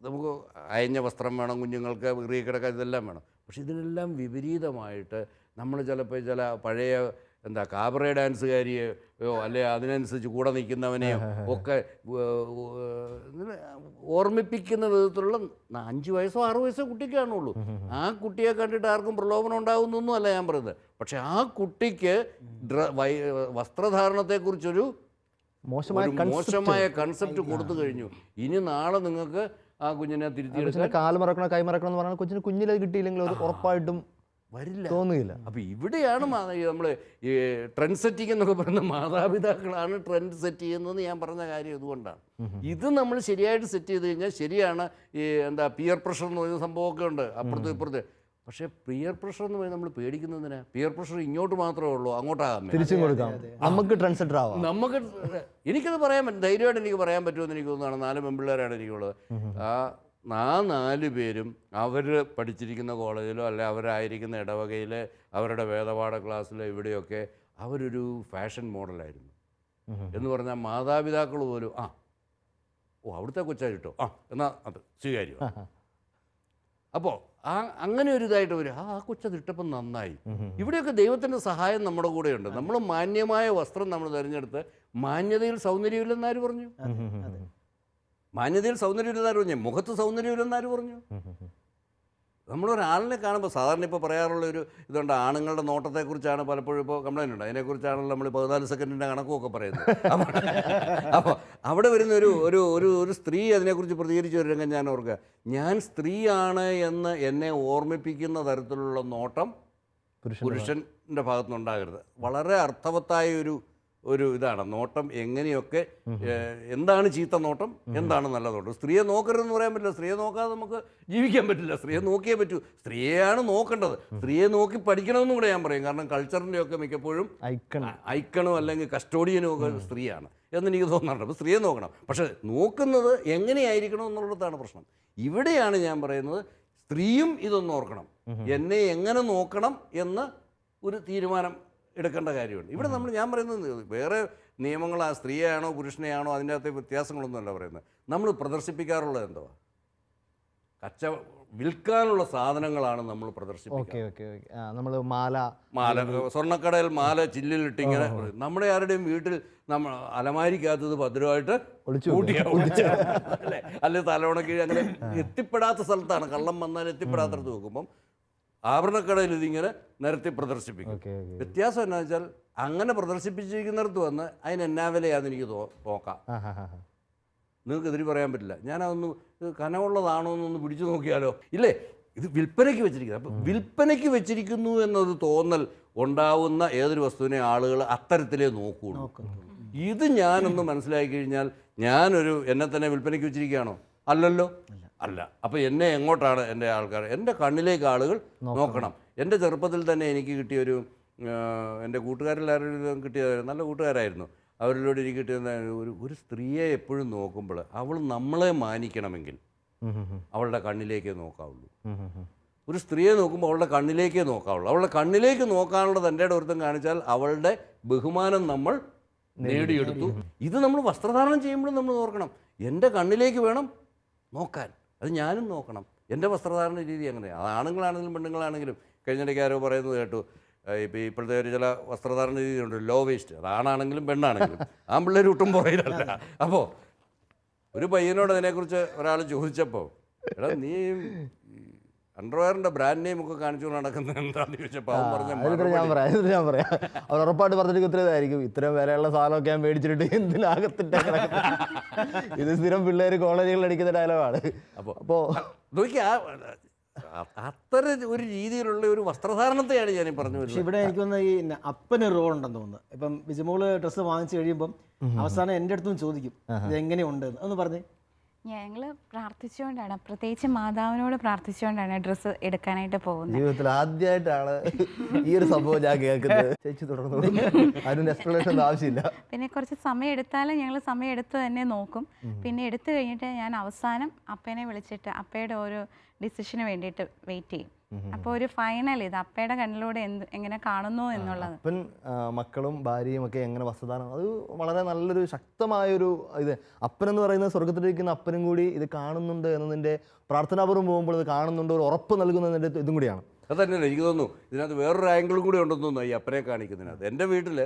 നമുക്ക് അയഞ്ഞ വസ്ത്രം വേണം, കുഞ്ഞുങ്ങൾക്ക് കീറി കിടക്കാൻ, ഇതെല്ലാം വേണം. പക്ഷെ ഇതിനെല്ലാം വിപരീതമായിട്ട് നമ്മൾ ചിലപ്പോൾ ചില പഴയ കാബറേ ഡാൻസുകാരിയോ അല്ലെ അതിനനുസരിച്ച് കൂടെ നിൽക്കുന്നവനെയോ ഒക്കെ ഓർമ്മിപ്പിക്കുന്ന വിധത്തിലുള്ള 5 വയസ്സോ 6 വയസ്സോ കുട്ടിക്ക് കാണുള്ളൂ. ആ കുട്ടിയെ കണ്ടിട്ട് ആർക്കും പ്രലോഭനം ഉണ്ടാകുന്നൊന്നും അല്ല ഞാൻ പറയുന്നത്. പക്ഷെ ആ കുട്ടിക്ക് വസ്ത്രധാരണത്തെക്കുറിച്ചൊരു മോശമായ കൺസെപ്റ്റ് കൊടുത്തു കഴിഞ്ഞു. ഇനി നാളെ നിങ്ങൾക്ക് ആ കുഞ്ഞിനെ തിരുത്തിയെടുക്കാൻ കൊച്ചിന്റെ കാല് മറക്കണം കൈ മറക്കണം എന്ന് പറഞ്ഞാൽ കൊച്ചിന് കുഞ്ഞിലത് കിട്ടിയില്ലെങ്കിൽ അത് ഉറപ്പായിട്ടും വരില്ല. തോന്നുകയില്ല. അപ്പോൾ ഇവിടെയാണ് നമ്മൾ ഈ ട്രെൻഡ് സെറ്റിംഗ് എന്നൊക്കെ പറയുന്ന മാതാപിതാക്കളാണ് ട്രെൻഡ് സെറ്റ് ചെയ്യുന്നതെന്ന് ഞാൻ പറഞ്ഞ കാര്യം ഇതുകൊണ്ടാണ്. ഇത് നമ്മൾ ശരിയായിട്ട് സെറ്റ് ചെയ്ത് കഴിഞ്ഞാൽ ശരിയാണ്. ഈ എന്താ പിയർ പ്രഷർ എന്ന് പറയുന്ന സംഭവമൊക്കെ ഉണ്ട് അപ്പുറത്തും ഇപ്പുറത്ത്. പക്ഷേ പിയർ പ്രഷർ എന്ന് പറയുന്നത് നമ്മൾ പേടിക്കുന്നതിനാ. പിയർ പ്രഷർ ഇങ്ങോട്ട് മാത്രമേ ഉള്ളൂ, അങ്ങോട്ടാകാം, തിരിച്ചും കൊടുക്കാം. നമുക്ക് ട്രെൻഡ് സെറ്റർ ആവാം. നമുക്ക് എനിക്കത് പറയാൻ പറ്റും, ധൈര്യമായിട്ട് എനിക്ക് പറയാൻ പറ്റുമെന്ന് എനിക്ക് തോന്നുന്നതാണ്. 4 പെൺപിള്ളേരാണ് എനിക്കുള്ളത്. ആ 4 പേരും അവർ പഠിച്ചിരിക്കുന്ന കോളേജിലോ അല്ലെ അവരായിരിക്കുന്ന ഇടവകയിൽ അവരുടെ വേദപാഠ ക്ലാസ്സിലോ ഇവിടെയൊക്കെ അവരൊരു ഫാഷൻ മോഡലായിരുന്നു. എന്ന് പറഞ്ഞാൽ മാതാപിതാക്കൾ പോലും അവിടുത്തെ കൊച്ചായിട്ടോ എന്നാൽ അത് സ്വീകാര്യം. അപ്പോൾ അങ്ങനെ ഒരു ഇതായിട്ട് വരും. ആ കൊച്ചത് ഇട്ടപ്പം നന്നായി. ഇവിടെയൊക്കെ ദൈവത്തിൻ്റെ സഹായം നമ്മുടെ കൂടെയുണ്ട്. നമ്മൾ മാന്യമായ വസ്ത്രം നമ്മൾ തിരഞ്ഞെടുത്ത് മാന്യതയിൽ സൗന്ദര്യമില്ലെന്നാര് പറഞ്ഞു? മാന്യതയിൽ സൗന്ദര്യമില്ലെന്നാര് പറഞ്ഞു? മുഖത്ത് സൗന്ദര്യമില്ലെന്നാര് പറഞ്ഞു? നമ്മളൊരാളിനെ കാണുമ്പോൾ സാധാരണ ഇപ്പോൾ പറയാറുള്ള ഒരു ഇതുണ്ട്, ആണുങ്ങളുടെ നോട്ടത്തെക്കുറിച്ചാണ് പലപ്പോഴും ഇപ്പോൾ കംപ്ലൈൻ്റ് ഉണ്ട്. അതിനെക്കുറിച്ചാണല്ലോ നമ്മൾ 14 സെക്കൻഡിൻ്റെ കണക്കുമൊക്കെ പറയുന്നത്. അപ്പോൾ അവിടെ വരുന്ന ഒരു സ്ത്രീ അതിനെക്കുറിച്ച് പ്രതികരിച്ച ഒരു രംഗം ഞാൻ ഓർക്കുക. ഞാൻ സ്ത്രീയാണ് എന്ന് എന്നെ ഓർമ്മിപ്പിക്കുന്ന തരത്തിലുള്ള നോട്ടം പുരുഷൻ്റെ ഭാഗത്തുനിന്നുണ്ടാകരുത്. വളരെ അർത്ഥവത്തായ ഒരു ഇതാണ് നോട്ടം. എങ്ങനെയൊക്കെ എന്താണ് ചീത്ത നോട്ടം, എന്താണ് നല്ല നോട്ടം. സ്ത്രീയെ നോക്കരുതെന്ന് പറയാൻ പറ്റില്ല. സ്ത്രീയെ നോക്കാതെ നമുക്ക് ജീവിക്കാൻ പറ്റില്ല. സ്ത്രീയെ നോക്കിയേ പറ്റൂ. സ്ത്രീയെയാണ് നോക്കേണ്ടത്. സ്ത്രീയെ നോക്കി പഠിക്കണമെന്നും കൂടെ ഞാൻ പറയും. കാരണം കൾച്ചറിൻ്റെയൊക്കെ മിക്കപ്പോഴും ഐക്കണോ അല്ലെങ്കിൽ കസ്റ്റോഡിയനോ ഒക്കെ സ്ത്രീയാണ് എന്നെനിക്ക് തോന്നാറുണ്ട്. അപ്പോൾ സ്ത്രീയെ നോക്കണം. പക്ഷേ നോക്കുന്നത് എങ്ങനെയായിരിക്കണം എന്നുള്ളതാണ് പ്രശ്നം. ഇവിടെയാണ് ഞാൻ പറയുന്നത് സ്ത്രീയും ഇതൊന്നും ഓർക്കണം. എന്നെ എങ്ങനെ നോക്കണം എന്ന് ഒരു തീരുമാനം എടുക്കേണ്ട കാര്യമുണ്ട്. ഇവിടെ ഞാൻ പറയുന്നത് വേറെ നിയമങ്ങൾ ആ സ്ത്രീയാണോ പുരുഷനെയാണോ അതിൻ്റെ അകത്തെ വ്യത്യാസങ്ങളൊന്നുമല്ല പറയുന്നത്. നമ്മൾ പ്രദർശിപ്പിക്കാറുള്ളത് എന്തുവാ? വിൽക്കാനുള്ള സാധനങ്ങളാണ് നമ്മൾ പ്രദർശിപ്പിക്കുക. നമ്മൾ മാല സ്വർണ്ണക്കടയിൽ മാല ചില്ലിലിട്ടിങ്ങനെ നമ്മുടെ ആരുടെയും വീട്ടിൽ നമ്മൾ അലമാരിക്കകത്തത് ഭദ്രമായിട്ട് അല്ലേ, അല്ലെങ്കിൽ തലവണക്കീഴ് അങ്ങനെ എത്തിപ്പെടാത്ത സ്ഥലത്താണ് കള്ളം വന്നാൽ എത്തിപ്പെടാത്തടത്ത് നോക്കുമ്പം ആഭരണക്കടയിൽ ഇതിങ്ങനെ നിരത്തി പ്രദർശിപ്പിക്കും. വ്യത്യാസം എന്നാ വെച്ചാൽ അങ്ങനെ പ്രദർശിപ്പിച്ചിരിക്കുന്നിടത്ത് വന്ന് അതിന് എന്നാ വിലയാന്ന് എനിക്ക് നോക്കാം. നിങ്ങൾക്ക് എതിര് പറയാൻ പറ്റില്ല. ഞാനതൊന്ന് കനമുള്ളതാണോ എന്നൊന്ന് പിടിച്ചു നോക്കിയാലോ? ഇല്ലേ, ഇത് വിൽപ്പനയ്ക്ക് വെച്ചിരിക്കുന്നത്. അപ്പം വിൽപ്പനയ്ക്ക് വെച്ചിരിക്കുന്നു എന്നൊരു തോന്നൽ ഉണ്ടാവുന്ന ഏതൊരു വസ്തുവിനെ ആളുകൾ അത്തരത്തിലേ നോക്കുകയുള്ളൂ. ഇത് ഞാനൊന്ന് മനസ്സിലാക്കി കഴിഞ്ഞാൽ എന്നെ തന്നെ വിൽപ്പനയ്ക്ക് വെച്ചിരിക്കുകയാണോ? അല്ലല്ലോ, അല്ല. അപ്പോൾ എന്നെ എങ്ങോട്ടാണ് എൻ്റെ ആൾക്കാർ? എൻ്റെ കണ്ണിലേക്ക് ആളുകൾ നോക്കണം. എൻ്റെ ചെറുപ്പത്തിൽ തന്നെ എനിക്ക് കിട്ടിയൊരു എൻ്റെ കൂട്ടുകാരെല്ലാവരും കിട്ടിയ നല്ല കൂട്ടുകാരായിരുന്നു. അവരിലൂടെ എനിക്ക് കിട്ടിയ ഒരു സ്ത്രീയെ എപ്പോഴും നോക്കുമ്പോൾ അവൾ നമ്മളെ മാനിക്കണമെങ്കിൽ അവളുടെ കണ്ണിലേക്കേ നോക്കാവുള്ളൂ. ഒരു സ്ത്രീയെ നോക്കുമ്പോൾ അവളുടെ കണ്ണിലേക്കേ നോക്കാവുള്ളൂ. അവളുടെ കണ്ണിലേക്ക് നോക്കാനുള്ള തൻ്റെ ഒരുത്തം കാണിച്ചാൽ അവളുടെ ബഹുമാനം നമ്മൾ നേടിയെടുത്തു. ഇത് നമ്മൾ വസ്ത്രധാരണം ചെയ്യുമ്പോഴും നമ്മൾ ഓർക്കണം. എൻ്റെ കണ്ണിലേക്ക് വേണം നോക്കാൻ. അത് ഞാനും നോക്കണം. എൻ്റെ വസ്ത്രധാരണ രീതി അങ്ങനെയാണ്. അത് ആണുങ്ങളാണെങ്കിലും പെണ്ണുങ്ങളാണെങ്കിലും. കഴിഞ്ഞിടയ്ക്ക് ആരോ പറയുന്നത് കേട്ടു, ഇപ്പോഴത്തെ ഒരു ചില വസ്ത്രധാരണ രീതിയുണ്ട്, ലോ വേസ്റ്റ്. അത് ആണാണെങ്കിലും പെണ്ണാണെങ്കിലും. ആൺപിള്ളേർ ഒട്ടും പുറയിലല്ല. അപ്പോൾ ഒരു പയ്യനോട് അതിനെക്കുറിച്ച് ഒരാൾ ചോദിച്ചപ്പോൾ, എടാ നീ അണ്ടർവെയറിൻ്റെ ബ്രാൻഡ് നെയിം ഒക്കെ കാണിച്ചു നടക്കുന്നത് എന്താണെന്ന് ചോദിച്ചപ്പോൾ അവൻ പറഞ്ഞ ഞാൻ പറയാം അവർ ഉറപ്പായിട്ട് പറഞ്ഞിട്ട് ഉത്തരവായിരിക്കും. ഇത്രയും വിലയുള്ള സാധനമൊക്കെ ഞാൻ മേടിച്ചിട്ട് എന്തിനാകത്തിട്ട് ഇത് സ്ഥിരം പിള്ളേർ കോളേജുകളിൽ അടിക്കുന്ന ഡയലോഗാണ്. അപ്പോൾ നോക്കി അത്തരം ഒരു രീതിയിലുള്ള ഒരു വസ്ത്രധാരണത്തെയാണ് ഞാൻ പറഞ്ഞു വരുന്നത്. പക്ഷെ ഇവിടെ എനിക്ക് തോന്നുന്നത് ഈ അപ്പന് റോൾ ഉണ്ടെന്ന് തോന്നുന്നു. ഇപ്പം ബിജുമോള് ഡ്രസ്സ് വാങ്ങിച്ചു കഴിയുമ്പം അവസാനം എൻ്റെ അടുത്തും ചോദിക്കും ഇത് എങ്ങനെയുണ്ട് എന്ന് പറഞ്ഞ്. ഞങ്ങൾ പ്രാർത്ഥിച്ചുകൊണ്ടാണ്, പ്രത്യേകിച്ച് മാതാവിനോട് പ്രാർത്ഥിച്ചുകൊണ്ടാണ് ഡ്രസ്സ് എടുക്കാനായിട്ട് പോകുന്നത്. ജീവിതത്തിൽ ആദ്യമായിട്ടാണ് ഈ ഒരു സംഭവം ഞാൻ കേൾക്കുന്നത്. ചേച്ചി തുടർന്നു, അതിന് എക്സ്പ്ലനേഷൻ ആവശ്യമില്ല. പിന്നെ കുറച്ച് സമയം എടുത്താലും ഞങ്ങൾ സമയം എടുത്ത് തന്നെ നോക്കും. പിന്നെ എടുത്തു കഴിഞ്ഞിട്ട് ഞാൻ അവസാനം അപ്പേനെ വിളിച്ചിട്ട് അപ്പയുടെ ഒരു ഡിസിഷന് വേണ്ടിയിട്ട് വെയിറ്റ് ചെയ്യും. അപ്പോൾ ഒരു ഫൈനൽ ഇത് അപ്പയുടെ കണ്ണിലൂടെ എങ്ങനെ കാണുന്നു എന്നുള്ളത്. അപ്പൻ മക്കളും ഭാര്യയും ഒക്കെ എങ്ങനെ വസ്ത്രധാരണം, അത് വളരെ നല്ലൊരു ശക്തമായൊരു ഇത്. അപ്പനെന്ന് പറയുന്നത് സ്വർഗത്തിലിരിക്കുന്ന അപ്പനും കൂടി ഇത് കാണുന്നുണ്ട് എന്നതിൻ്റെ പ്രാർത്ഥനാപൂർവ്വം പോകുമ്പോൾ ഇത് കാണുന്നുണ്ട്, ഒരു ഉറപ്പ് നൽകുന്നതിൻ്റെ ഇതും കൂടിയാണ്. അത് തന്നെയല്ല എനിക്ക് തോന്നുന്നു. ഇതിനകത്ത് വേറൊരു ആംഗിളും കൂടി ഉണ്ടെന്ന് തോന്നുന്നു ഈ അപ്പനെ കാണിക്കുന്നതിനകത്ത്. എൻ്റെ വീട്ടിൽ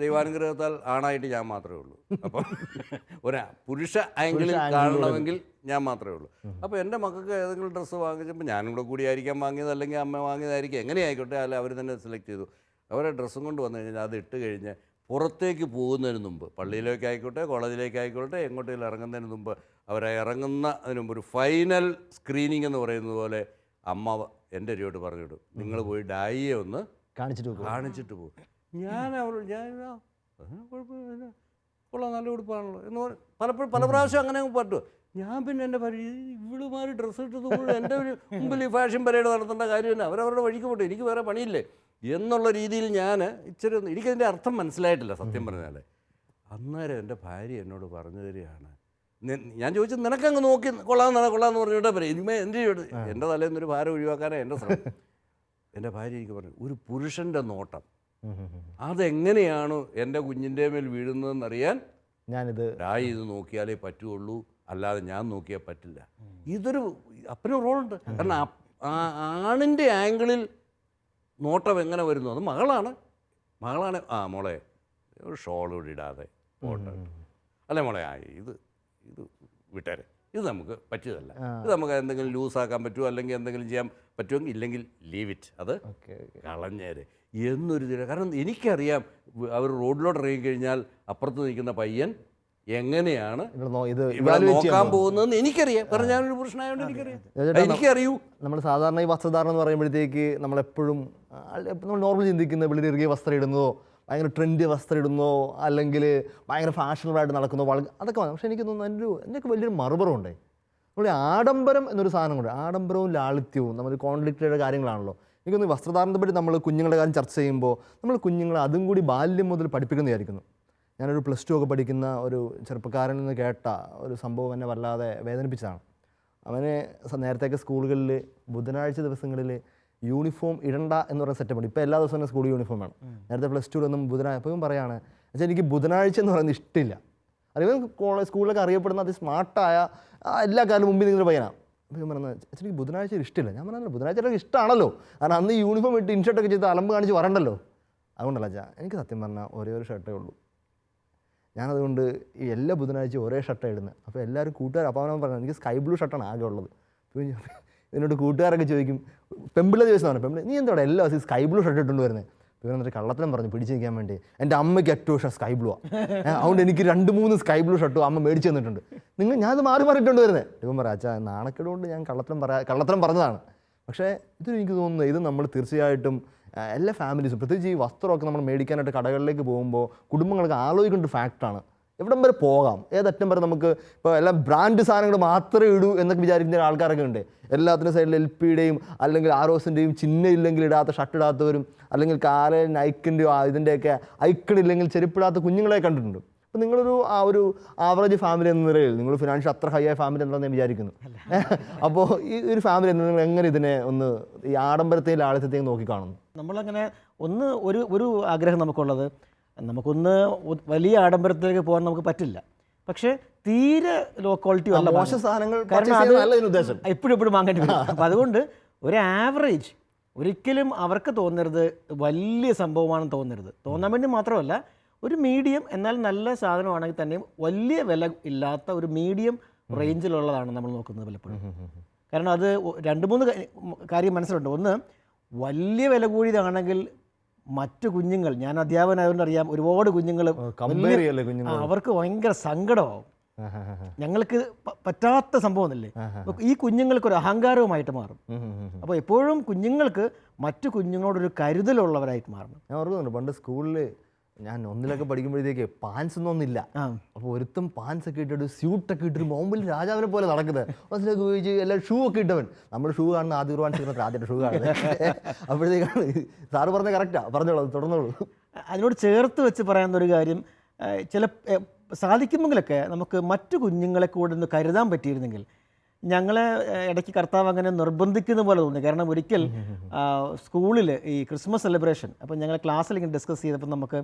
ദൈവാനുഗ്രഹത്താൽ ആണായിട്ട് ഞാൻ മാത്രമേ ഉള്ളൂ. അപ്പം പുരുഷ ആംഗിളിൽ കാണണമെങ്കിൽ ഞാൻ മാത്രമേ ഉള്ളൂ. അപ്പോൾ എൻ്റെ മക്കൾക്ക് ഏതെങ്കിലും ഡ്രസ്സ് വാങ്ങിച്ചപ്പോൾ ഞാനും കൂടെ കൂടിയായിരിക്കാം വാങ്ങിയത്, അല്ലെങ്കിൽ അമ്മ വാങ്ങിയതായിരിക്കും, എങ്ങനെയായിക്കോട്ടെ, അല്ല അവർ തന്നെ സെലക്ട് ചെയ്തു. അവരെ ഡ്രസ്സും കൊണ്ട് വന്നു കഴിഞ്ഞാൽ അത് ഇട്ട് കഴിഞ്ഞ് പുറത്തേക്ക് പോകുന്നതിന് മുമ്പ്, പള്ളിയിലേക്കായിക്കോട്ടെ കോളേജിലേക്കായിക്കോട്ടെ എങ്ങോട്ടെങ്കിലും ഇറങ്ങുന്നതിന് മുമ്പ്, അവരെ ഇറങ്ങുന്നതിന് മുമ്പ് ഒരു ഫൈനൽ സ്ക്രീനിങ് എന്ന് പറയുന്നത് പോലെ അമ്മ എൻ്റെ അരിയോട്ട് പറഞ്ഞു വിടും, നിങ്ങൾ പോയി ഡായിയെ ഒന്ന് കാണിച്ചിട്ട് പോകും. ഞാൻ കുഴപ്പമില്ല, കൊള്ളാം, നല്ല ഉടുപ്പാണല്ലോ എന്ന് പലപ്പോഴും പല പ്രാവശ്യം അങ്ങനെ പറ്റുമോ. ഞാൻ പിന്നെ എൻ്റെ ഇവളുമാര് ഡ്രസ്സ് ഇട്ടത് പോലും എൻ്റെ ഒരു മുമ്പിൽ ഈ ഫാഷൻ പരേഡ് നടത്തേണ്ട കാര്യം തന്നെ, അവരവരുടെ വഴിക്ക് പോട്ടെ, എനിക്ക് വേറെ പണിയില്ലേ എന്നുള്ള രീതിയിൽ ഞാൻ ഇച്ചിരി എനിക്കതിൻ്റെ അർത്ഥം മനസ്സിലായിട്ടില്ല സത്യം പറഞ്ഞാൽ. അന്നേരം എൻ്റെ ഭാര്യ എന്നോട് പറഞ്ഞു തരികയാണ്, ഞാൻ ചോദിച്ചത് നിനക്കങ്ങ് നോക്കി കൊള്ളാമെന്ന് പറഞ്ഞിട്ടേ പറയും, ഇനിമേ എൻ്റെ തലേന്ന് ഒരു ഭാരം ഒഴിവാക്കാനാണ് എൻ്റെ ശ്രമം. എൻ്റെ ഭാര്യ എനിക്ക് പറഞ്ഞു, ഒരു പുരുഷൻ്റെ നോട്ടം അതെങ്ങനെയാണ് എൻ്റെ കുഞ്ഞിൻ്റെ മേൽ വീഴുന്നതെന്നറിയാൻ ഇത് നോക്കിയാലേ പറ്റുള്ളൂ, അല്ലാതെ ഞാൻ നോക്കിയാൽ പറ്റില്ല. ഇതൊരു അപ്പന് റോളുണ്ട്. കാരണം ആണിൻ്റെ ആംഗിളിൽ നോട്ടം എങ്ങനെ വരുന്നു, അത് മകളാണ്. ആ മോളെ ഷോൾ കൂടി ഇടാതെ പോട്ടെ, അല്ലേ മോളെ ഇത് വിട്ടേരെ, ഇത് നമുക്ക് പറ്റിയതല്ല, ഇത് നമുക്ക് എന്തെങ്കിലും ലൂസാക്കാൻ പറ്റുമോ അല്ലെങ്കിൽ എന്തെങ്കിലും ചെയ്യാൻ പറ്റുമെങ്കിൽ, ഇല്ലെങ്കിൽ ലീവ് ഇറ്റ്, അത് കളഞ്ഞേരെ എന്നൊരു ഇതില്ല. കാരണം എനിക്കറിയാം അവർ റോഡിലോട്ട് ഇറങ്ങിക്കഴിഞ്ഞാൽ അപ്പുറത്ത് നിൽക്കുന്ന പയ്യൻ എങ്ങനെയാണ് ഇവിടെ നോക്കാൻ പോകുന്നതെന്ന് എനിക്കറിയാം. കാരണം ഞാനൊരു പുരുഷനായതുകൊണ്ട് എനിക്കറിയൂ. നമ്മൾ സാധാരണ ഈ വസ്ത്രധാരണം എന്ന് പറയുമ്പോഴത്തേക്ക് നമ്മളെപ്പോഴും നമ്മൾ നോർമൽ ചിന്തിക്കുന്ന വെളിയിലിറങ്ങിയ വസ്ത്രം ഇടുന്നതോ, ഭയങ്കര ട്രെൻഡ് വസ്ത്രം ഇടുന്നോ, അല്ലെങ്കിൽ ഭയങ്കര ഫാഷണബിളായിട്ട് നടക്കുന്നോ, അതൊക്കെ. പക്ഷേ എനിക്ക് തോന്നുന്നു അതിൻ്റെയൊക്കെ വലിയൊരു മറുപുറമുണ്ട്. നമ്മുടെ ആഡംബരം എന്നൊരു സാധനം കൊണ്ട്, ആഡംബരവും ലാളിത്യവും നമ്മൾ കോൺഫ്ലിക്റ്റഡ് കാര്യങ്ങളാണല്ലോ. എനിക്കൊന്ന് വസ്ത്രധാരണത്തെ പറ്റി നമ്മൾ കുഞ്ഞുങ്ങളുടെ കാര്യം ചർച്ച ചെയ്യുമ്പോൾ നമ്മൾ കുഞ്ഞുങ്ങളെ അതും കൂടി ബാല്യം മുതൽ പഠിപ്പിക്കുന്നു വിചാരിക്കുന്നു. ഞാനൊരു +2 ഒക്കെ പഠിക്കുന്ന ഒരു ചെറുപ്പക്കാരനിൽ നിന്ന് കേട്ട ഒരു സംഭവം എന്നെ വല്ലാതെ വേദനിപ്പിച്ചതാണ്. അവന് നേരത്തെയൊക്കെ സ്കൂളുകളിൽ ബുധനാഴ്ച ദിവസങ്ങളിൽ യൂണിഫോം ഇടണ്ട എന്ന് പറയുന്ന സെറ്റപ്പ് ഉണ്ട്. ഇപ്പോൾ എല്ലാ ദിവസവും തന്നെ സ്കൂൾ യൂണിഫോം വേണം. നേരത്തെ +2 ബുധനാഴ്ച. അപ്പോൾ ഇവൻ പറയാണ്, പക്ഷേ എനിക്ക് ബുധനാഴ്ച എന്ന് പറയുന്നത് ഇഷ്ടമില്ല. അല്ലെങ്കിൽ സ്കൂളിലൊക്കെ അറിയപ്പെടുന്ന സ്മാർട്ടായ എല്ലാ കാലം മുമ്പിൽ നിന്നൊരു പയ്യനാണ്. അപ്പോൾ ഞാൻ പറഞ്ഞത്, അച്ഛൻ എനിക്ക് ബുധനാഴ്ച ഇഷ്ടമില്ല. ഞാൻ പറഞ്ഞല്ലോ, ബുധനാഴ്ച ഇഷ്ടമാണല്ലോ, കാരണം അന്ന് യൂണിഫോം ഇട്ട് ഇൻഷർട്ടൊക്കെ ചെയ്ത് അലമ്പ് കാണിച്ച് വരണ്ടല്ലോ. അതുകൊണ്ടല്ല അച്ഛാ, എനിക്ക് സത്യം പറഞ്ഞാൽ ഒരേ ഒരു ഷർട്ടേ ഉള്ളൂ. ഞാനതുകൊണ്ട് ഈ എല്ലാ ബുധനാഴ്ചയും ഒരേ ഷർട്ടാണ് ഇടുന്നത്. അപ്പോൾ എല്ലാവരും കൂട്ടുകാർ, അപ്പോൾ അവൻ പറഞ്ഞു, എനിക്ക് സ്കൈ ബ്ലൂ ഷർട്ടാണ് ആകെ ഉള്ളത്. അപ്പോൾ എന്നോട് കൂട്ടുകാരൊക്കെ ചോദിക്കും, പെമ്പിള്ള ദിവസമാണ്, പെമ്പിള്ള നീ എന്താ എല്ലാ ദിവസം സ്കൈ ബ്ലൂ ഷർട്ട് ഇട്ടുകൊണ്ട് വരുന്നത്? ഇപ്പോൾ എന്നിട്ട് കള്ളത്തിനും പറഞ്ഞു പിടിച്ച് നിൽക്കാൻ വേണ്ടി, എൻ്റെ അമ്മയ്ക്ക് ഏറ്റവും ഇഷ്ടം സ്കൈ ബ്ലൂ ആണ്, അതുകൊണ്ട് എനിക്ക് 2-3 സ്കൈ ബ്ലൂ ഷർട്ടും അമ്മ മേടിച്ച് തന്നിട്ടുണ്ട്. ഞാനത് മാറി ഇട്ടുകൊണ്ട് വരുന്നത്. ഇവൻ പറയാം, അച്ഛാ നാണക്കേടുകൊണ്ട് ഞാൻ കള്ളത്തരം പറഞ്ഞതാണ്. പക്ഷേ ഇത് എനിക്ക് തോന്നുന്നു, ഇത് നമ്മൾ തീർച്ചയായിട്ടും എല്ലാ ഫാമിലീസും, പ്രത്യേകിച്ച് ഈ വസ്ത്രമൊക്കെ നമ്മൾ മേടിക്കാനായിട്ട് കടകളിലേക്ക് പോകുമ്പോൾ കുടുംബങ്ങൾക്ക് ആലോചിക്കേണ്ട ഒരു ഫാക്റ്റാണ്. എവിടം വരെ പോകാം, ഏതറ്റം വരെ നമുക്ക് ഇപ്പോൾ എല്ലാം ബ്രാൻഡ് സാധനങ്ങൾ മാത്രമേ ഇടൂ എന്നൊക്കെ വിചാരിക്കുന്ന ആൾക്കാരൊക്കെ ഉണ്ട്. എല്ലാത്തിൻ്റെ സൈഡിൽ LPയുടെയും അല്ലെങ്കിൽ ആരോസിൻ്റെയും ചിഹ്നമില്ലെങ്കിൽ ഇടാത്ത ഷർട്ട് ഇടാത്തവരും, അല്ലെങ്കിൽ കാലേ നൈക്കിൻ്റെയോ ഇതിൻ്റെയൊക്കെ ഐക്കണില്ലെങ്കിൽ ചെരുപ്പിടാത്ത കുഞ്ഞുങ്ങളെ കണ്ടിട്ടുണ്ട്. അപ്പോൾ നിങ്ങളൊരു ഒരു ആവറേജ് ഫാമിലി എന്ന നിലയിൽ, നിങ്ങൾ ഫിനാൻഷ്യൽ അത്ര ഹൈ ആയ ഫാമിലി എന്താണെന്ന് ഞാൻ വിചാരിക്കുന്നു. അപ്പോൾ ഈ ഒരു ഫാമിലി നിങ്ങൾ എങ്ങനെ ഇതിനെ ഒന്ന് ഈ ആഡംബരത്തെയും ലാളിത്യത്തെയും നോക്കിക്കാണുന്നു? നമ്മളങ്ങനെ ഒരു ആഗ്രഹം നമുക്കുള്ളത്, നമുക്കൊന്ന് വലിയ ആഡംബരത്തിലേക്ക് പോകാൻ നമുക്ക് പറ്റില്ല, പക്ഷേ തീരെ ലോ ക്വാളിറ്റി ഉള്ള മോശം സാധനങ്ങൾ എപ്പോഴും വാങ്ങേണ്ടി വരും. അപ്പം അതുകൊണ്ട് ഒരു ആവറേജ്, ഒരിക്കലും അവർക്ക് തോന്നരുത് വലിയ സംഭവമാണെന്ന് തോന്നാൻ വേണ്ടി മാത്രമല്ല, ഒരു മീഡിയം എന്നാൽ നല്ല സാധനമാണെങ്കിൽ തന്നെയും വലിയ വില ഇല്ലാത്ത ഒരു മീഡിയം റേഞ്ചിലുള്ളതാണ് നമ്മൾ നോക്കുന്നത് പലപ്പോഴും. കാരണം അത് 2-3 കാര്യം മനസ്സിലുണ്ട്. ഒന്ന്, വലിയ വില കൂടിയതാണെങ്കിൽ മറ്റു കുഞ്ഞുങ്ങൾ, ഞാൻ അധ്യാപകനായതുകൊണ്ട് അറിയാം, ഒരുപാട് കുഞ്ഞുങ്ങൾ അവർക്ക് ഭയങ്കര സങ്കടമാവും. ഞങ്ങൾക്ക് പറ്റാത്ത സംഭവമല്ലേ, ഈ കുഞ്ഞുങ്ങൾക്കൊരു അഹങ്കാരവുമായിട്ട് മാറും. അപ്പോൾ എപ്പോഴും കുഞ്ഞുങ്ങൾക്ക് മറ്റു കുഞ്ഞുങ്ങളോടൊരു കരുതലുള്ളവരായിട്ട് മാറണം. ഞാൻ ഓർക്കുന്നുണ്ട്, പണ്ട് സ്കൂളിൽ ഞാൻ 1-ലൊക്കെ പഠിക്കുമ്പോഴത്തേക്ക് പാൻസ് ഒന്നുമില്ല. അപ്പോൾ ഒരുത്തും പാൻസ് ഒക്കെ ഇട്ടിട്ട് സ്യൂട്ടൊക്കെ ഇട്ടിട്ട് ബോംബിൽ രാജാവിനെ പോലെ നടക്കുന്നത്. മനസ്സിലേക്ക് ഉപയോഗിച്ച് എല്ലാവരും ഷൂ ഒക്കെ ഇട്ടവൻ. നമ്മൾ ഷൂ കാണുന്ന ആദ്യ കുർബാന ചെയ്യുന്നത് ആദ്യത്തെ ഷൂ കാണുന്നത്. അപ്പോഴത്തേക്കാണ് സാറ് പറഞ്ഞത് കറക്റ്റാ, പറഞ്ഞോളൂ, തുടർന്നോളൂ. അതിനോട് ചേർത്ത് വെച്ച് പറയാവുന്ന ഒരു കാര്യം, ചില സാധിക്കുമെങ്കിലൊക്കെ നമുക്ക് മറ്റു കുഞ്ഞുങ്ങളെ കൂടെ ഒന്ന് കരുതാൻ പറ്റിയിരുന്നെങ്കിൽ. ഞങ്ങളെ ഇടയ്ക്ക് കർത്താവ് അങ്ങനെ നിർബന്ധിക്കുന്ന പോലെ തോന്നി. കാരണം ഒരിക്കൽ സ്കൂളിൽ ഈ ക്രിസ്മസ് സെലിബ്രേഷൻ, അപ്പോൾ ഞങ്ങൾ ക്ലാസ്സിൽ ഇങ്ങനെ ഡിസ്കസ് ചെയ്തപ്പോൾ നമുക്ക്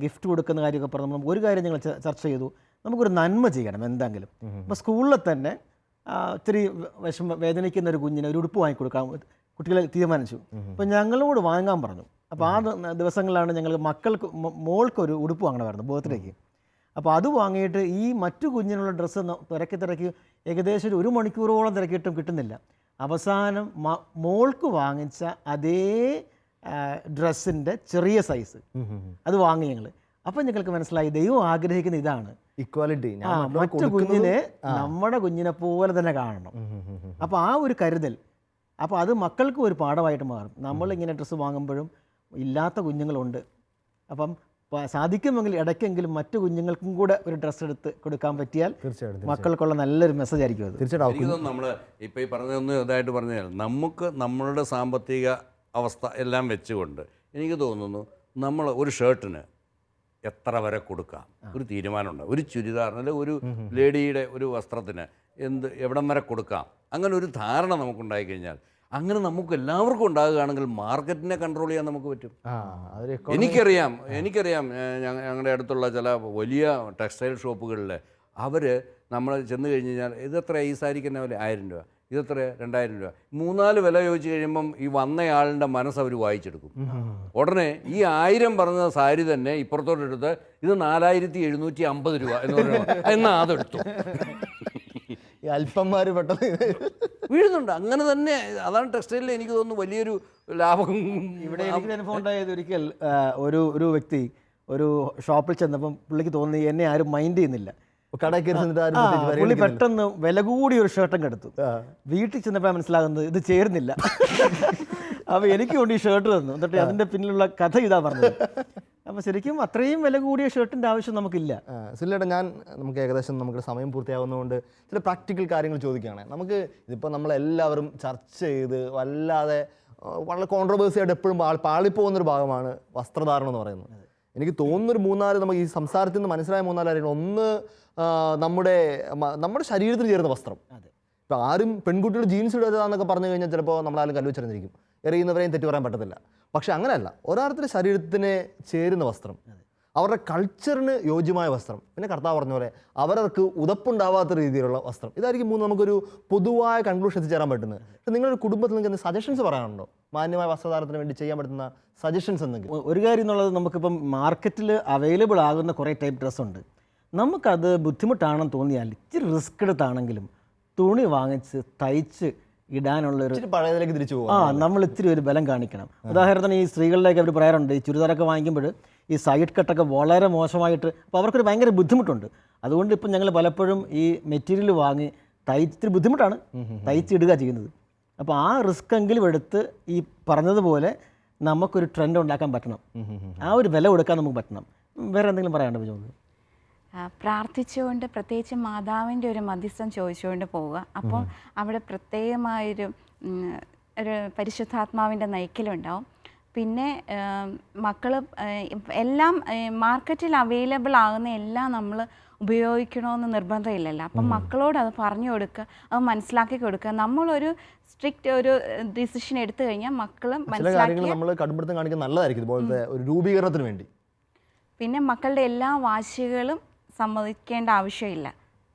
ഗിഫ്റ്റ് കൊടുക്കുന്ന കാര്യമൊക്കെ പറഞ്ഞു. നമുക്ക് ഒരു കാര്യം ഞങ്ങൾ ചർച്ച ചെയ്തു, നമുക്കൊരു നന്മ ചെയ്യണം എന്തെങ്കിലും. അപ്പോൾ സ്കൂളിൽ തന്നെ ഇത്തിരി വേദനിക്കുന്ന ഒരു കുഞ്ഞിന് ഒരു ഉടുപ്പ് വാങ്ങിക്കൊടുക്കാൻ കുട്ടികളെ തീരുമാനിച്ചു. അപ്പോൾ ഞങ്ങളോട് വാങ്ങാൻ പറഞ്ഞു. അപ്പോൾ ആ ദിവസങ്ങളിലാണ് ഞങ്ങൾ മോൾക്കൊരു ഉടുപ്പ് വാങ്ങണമായിരുന്നു ബർത്ത്ഡേക്ക്. അപ്പോൾ അത് വാങ്ങിയിട്ട് ഈ മറ്റു കുഞ്ഞിനുള്ള ഡ്രസ്സ് തിരക്കി ഏകദേശം 1 മണിക്കൂറോളം തിരക്കിയിട്ടും കിട്ടുന്നില്ല. അവസാനം മോൾക്ക് വാങ്ങിച്ച അതേ ഡ്രസ്സിൻ്റെ ചെറിയ സൈസ് അത് വാങ്ങി ഞങ്ങൾ. അപ്പം ഞങ്ങൾക്ക് മനസ്സിലായി ദൈവം ആഗ്രഹിക്കുന്ന ഇതാണ്. ഇക്വാലിറ്റി. മറ്റു കുഞ്ഞിനെ നമ്മുടെ കുഞ്ഞിനെ പോലെ തന്നെ കാണണം. അപ്പോൾ ആ ഒരു കരുതൽ, അപ്പോൾ അത് മക്കൾക്ക് ഒരു പാഠമായിട്ട് മാറും. നമ്മളിങ്ങനെ ഡ്രസ്സ് വാങ്ങുമ്പോഴും ഇല്ലാത്ത കുഞ്ഞുങ്ങളുണ്ട്, അപ്പം സാധിക്കുമെങ്കിൽ ഇടയ്ക്കെങ്കിലും മറ്റു കുഞ്ഞുങ്ങൾക്കും കൂടെ ഒരു ഡ്രസ്സ് എടുത്ത് കൊടുക്കാൻ പറ്റിയാൽ തീർച്ചയായിട്ടും മക്കൾക്കുള്ള നല്ലൊരു മെസ്സേജ് ആയിരിക്കും അത്. തീർച്ചയായിട്ടും നമ്മൾ ഇപ്പോൾ ഈ പറഞ്ഞതൊന്ന് ഇതായിട്ട് പറഞ്ഞു കഴിഞ്ഞാൽ നമുക്ക് നമ്മളുടെ സാമ്പത്തിക അവസ്ഥ എല്ലാം വെച്ചുകൊണ്ട് എനിക്ക് തോന്നുന്നു നമ്മൾ ഒരു ഷർട്ടിന് എത്ര വരെ കൊടുക്കാം ഒരു തീരുമാനമുണ്ട്. ഒരു ചുരിദാറിന് അല്ലെങ്കിൽ ഒരു ലേഡിയുടെ ഒരു വസ്ത്രത്തിന് എവിടം വരെ കൊടുക്കാം, അങ്ങനെ ഒരു ധാരണ നമുക്കുണ്ടായി കഴിഞ്ഞാൽ, അങ്ങനെ നമുക്ക് എല്ലാവർക്കും ഉണ്ടാകുകയാണെങ്കിൽ മാർക്കറ്റിനെ കൺട്രോൾ ചെയ്യാൻ നമുക്ക് പറ്റും. എനിക്കറിയാം ഞങ്ങളുടെ അടുത്തുള്ള ചില വലിയ ടെക്സ്റ്റൈൽ ഷോപ്പുകളിൽ അവർ നമ്മൾ ചെന്ന് കഴിഞ്ഞ് കഴിഞ്ഞാൽ ഇതെത്ര ഈ സാരിക്ക് തന്നെ വില 1000 രൂപ, ഇതെത്ര 2000 രൂപ, 3-4 വില ചോദിച്ചു കഴിയുമ്പം ഈ വന്നയാളുടെ മനസ്സ് അവർ വായിച്ചെടുക്കും. ഉടനെ ഈ 1000 പറഞ്ഞ സാരി തന്നെ ഇപ്പുറത്തോട്ടെടുത്ത് ഇത് 4750 രൂപ എന്ന് പറയുമ്പോൾ എന്നാൽ അതെടുത്തു. ഈ അല്പന്മാർ പെട്ടെന്ന് വീഴുന്നുണ്ട്. അങ്ങനെ തന്നെ അതാണ് ടെക്സ്റ്റൈലിൽ എനിക്ക് തോന്നുന്നു വലിയൊരു ലാഭം. ഇവിടെ എനിക്ക് അനുഭവം ഉണ്ടായത്, ഒരിക്കൽ ഒരു വ്യക്തി ഒരു ഷോപ്പിൽ ചെന്നപ്പം പുള്ളിക്ക് തോന്നി എന്നെ ആരും മൈൻഡ് ചെയ്യുന്നില്ല. പുള്ളി പെട്ടെന്ന് വില കൂടി ഒരു ഷർട്ടൊക്കെ എടുത്തു. വീട്ടിൽ ചെന്നപ്പോൾ മനസ്സിലാകുന്നത് ഇത് ചേരുന്നില്ല. അപ്പോൾ എനിക്ക് കൊണ്ട് ഈ ഷർട്ട് തന്നു. എന്നിട്ട് അതിൻ്റെ പിന്നിലുള്ള കഥ ഇതാ പറഞ്ഞത്. അപ്പോൾ ശരിക്കും അത്രയും വില കൂടിയ ഷർട്ടിൻ്റെ ആവശ്യം നമുക്കില്ല. സുനിലേട്ടാ, നമുക്ക് ഏകദേശം നമുക്ക് സമയം പൂർത്തിയാവുന്നതുകൊണ്ട് ചില പ്രാക്ടിക്കൽ കാര്യങ്ങൾ ചോദിക്കുകയാണ്. നമുക്ക് ഇതിപ്പോൾ നമ്മളെല്ലാവരും ചർച്ച ചെയ്ത് വളരെ കോൺട്രവേഴ്സി ആയിട്ട് എപ്പോഴും പാളിപ്പോകുന്നൊരു ഭാഗമാണ് വസ്ത്രധാരണം എന്ന് പറയുന്നത്. എനിക്ക് തോന്നുന്നൊരു 3-4 നമുക്ക് ഈ സംസാരത്തിൽ നിന്ന് മനസ്സിലായ 3-4 കാര്യങ്ങൾ. ഒന്ന്, നമ്മുടെ ശരീരത്തിന് ചേരുന്ന വസ്ത്രം. ഇപ്പോൾ ആരും പെൺകുട്ടികൾ ജീൻസ് ഇടുകയെന്നൊക്കെ പറഞ്ഞു കഴിഞ്ഞാൽ ചിലപ്പോൾ നമ്മളാരും കല്ലുവെച്ചിരുന്നിരിക്കും, എറിയുന്നവരെയും തെറ്റു പറയാൻ പറ്റത്തില്ല. പക്ഷെ അങ്ങനെയല്ല, ഓരോരുത്തരുടെ ശരീരത്തിന് ചേരുന്ന വസ്ത്രം, അവരുടെ കൾച്ചറിന് യോജ്യമായ വസ്ത്രം, പിന്നെ കർത്താവ് പറഞ്ഞ പോലെ അവർക്ക് ഉതപ്പുണ്ടാവാത്ത രീതിയിലുള്ള വസ്ത്രം. ഇതായിരിക്കും നമുക്കൊരു പൊതുവായ കൺക്ലൂഷൻ എത്തിച്ചേരാൻ പറ്റുന്നത്. പക്ഷേ നിങ്ങളുടെ കുടുംബത്തിൽ നിങ്ങൾക്ക് സജഷൻസ് പറയാനുണ്ടോ? മാന്യമായ വസ്ത്രധാരണത്തിന് വേണ്ടി ചെയ്യാൻ പറ്റുന്ന സജഷൻസ് എന്തെങ്കിലും? ഒരു കാര്യം എന്നുള്ളത്, നമുക്കിപ്പം മാർക്കറ്റിൽ അവൈലബിൾ ആകുന്ന കുറേ ടൈപ്പ് ഡ്രസ്സുണ്ട്. നമുക്കത് ബുദ്ധിമുട്ടാണെന്ന് തോന്നിയാൽ ഇച്ചിരി റിസ്ക് എടുത്താണെങ്കിലും തുണി വാങ്ങിച്ച് തയ്ച്ച് ഇടാനുള്ളൊരു പഴയതിലേക്ക് തിരിച്ചു പോകും. നമ്മൾ ഇത്തിരി ഒരു ബലം കാണിക്കണം. ഉദാഹരണത്തിന് ഈ സ്ത്രീകളിലേക്ക് അവർ പറയാറുണ്ട്, ഈ ചുരിദാറൊക്കെ വാങ്ങിക്കുമ്പോൾ ഈ സൈഡ് കട്ടൊക്കെ വളരെ മോശമായിട്ട്, അപ്പോൾ അവർക്കൊരു ഭയങ്കര ബുദ്ധിമുട്ടുണ്ട്. അതുകൊണ്ട് ഇപ്പം ഞങ്ങൾ പലപ്പോഴും ഈ മെറ്റീരിയൽ വാങ്ങി ഇത്തിരി ബുദ്ധിമുട്ടാണ് തയ്ച്ചിടുക ചെയ്യുന്നത്. അപ്പോൾ ആ റിസ്ക് എങ്കിലും എടുത്ത് ഈ പറഞ്ഞതുപോലെ നമുക്കൊരു ട്രെൻഡ് ഉണ്ടാക്കാൻ പറ്റണം. ആ ഒരു വില കൊടുക്കാൻ നമുക്ക് പറ്റണം. വേറെ എന്തെങ്കിലും പറയാനുണ്ടോ ബിജു? പ്രാർത്ഥിച്ചുകൊണ്ട്, പ്രത്യേകിച്ച് മാതാവിൻ്റെ ഒരു മധ്യസ്ഥം ചോദിച്ചുകൊണ്ട് പോവുക. അപ്പോൾ അവിടെ പ്രത്യേകമായൊരു പരിശുദ്ധാത്മാവിൻ്റെ നയിക്കലുണ്ടാവും. പിന്നെ മക്കൾ എല്ലാം മാർക്കറ്റിൽ അവൈലബിൾ ആകുന്ന എല്ലാം നമ്മൾ ഉപയോഗിക്കണമെന്ന് നിർബന്ധമില്ലല്ലോ. അപ്പം മക്കളോട് അത് പറഞ്ഞു കൊടുക്കുക, അത് മനസ്സിലാക്കി കൊടുക്കുക. നമ്മളൊരു സ്ട്രിക്റ്റ് ഒരു ഡിസിഷൻ എടുത്തു കഴിഞ്ഞാൽ മക്കളും മനസ്സിലാക്കി നല്ലതായിരിക്കും ഇതുപോലത്തെ ഒരു രൂപീകരണത്തിന് വേണ്ടി. പിന്നെ മക്കളുടെ എല്ലാ വാശികളും സമ്മതിക്കേണ്ട ആവശ്യമില്ല.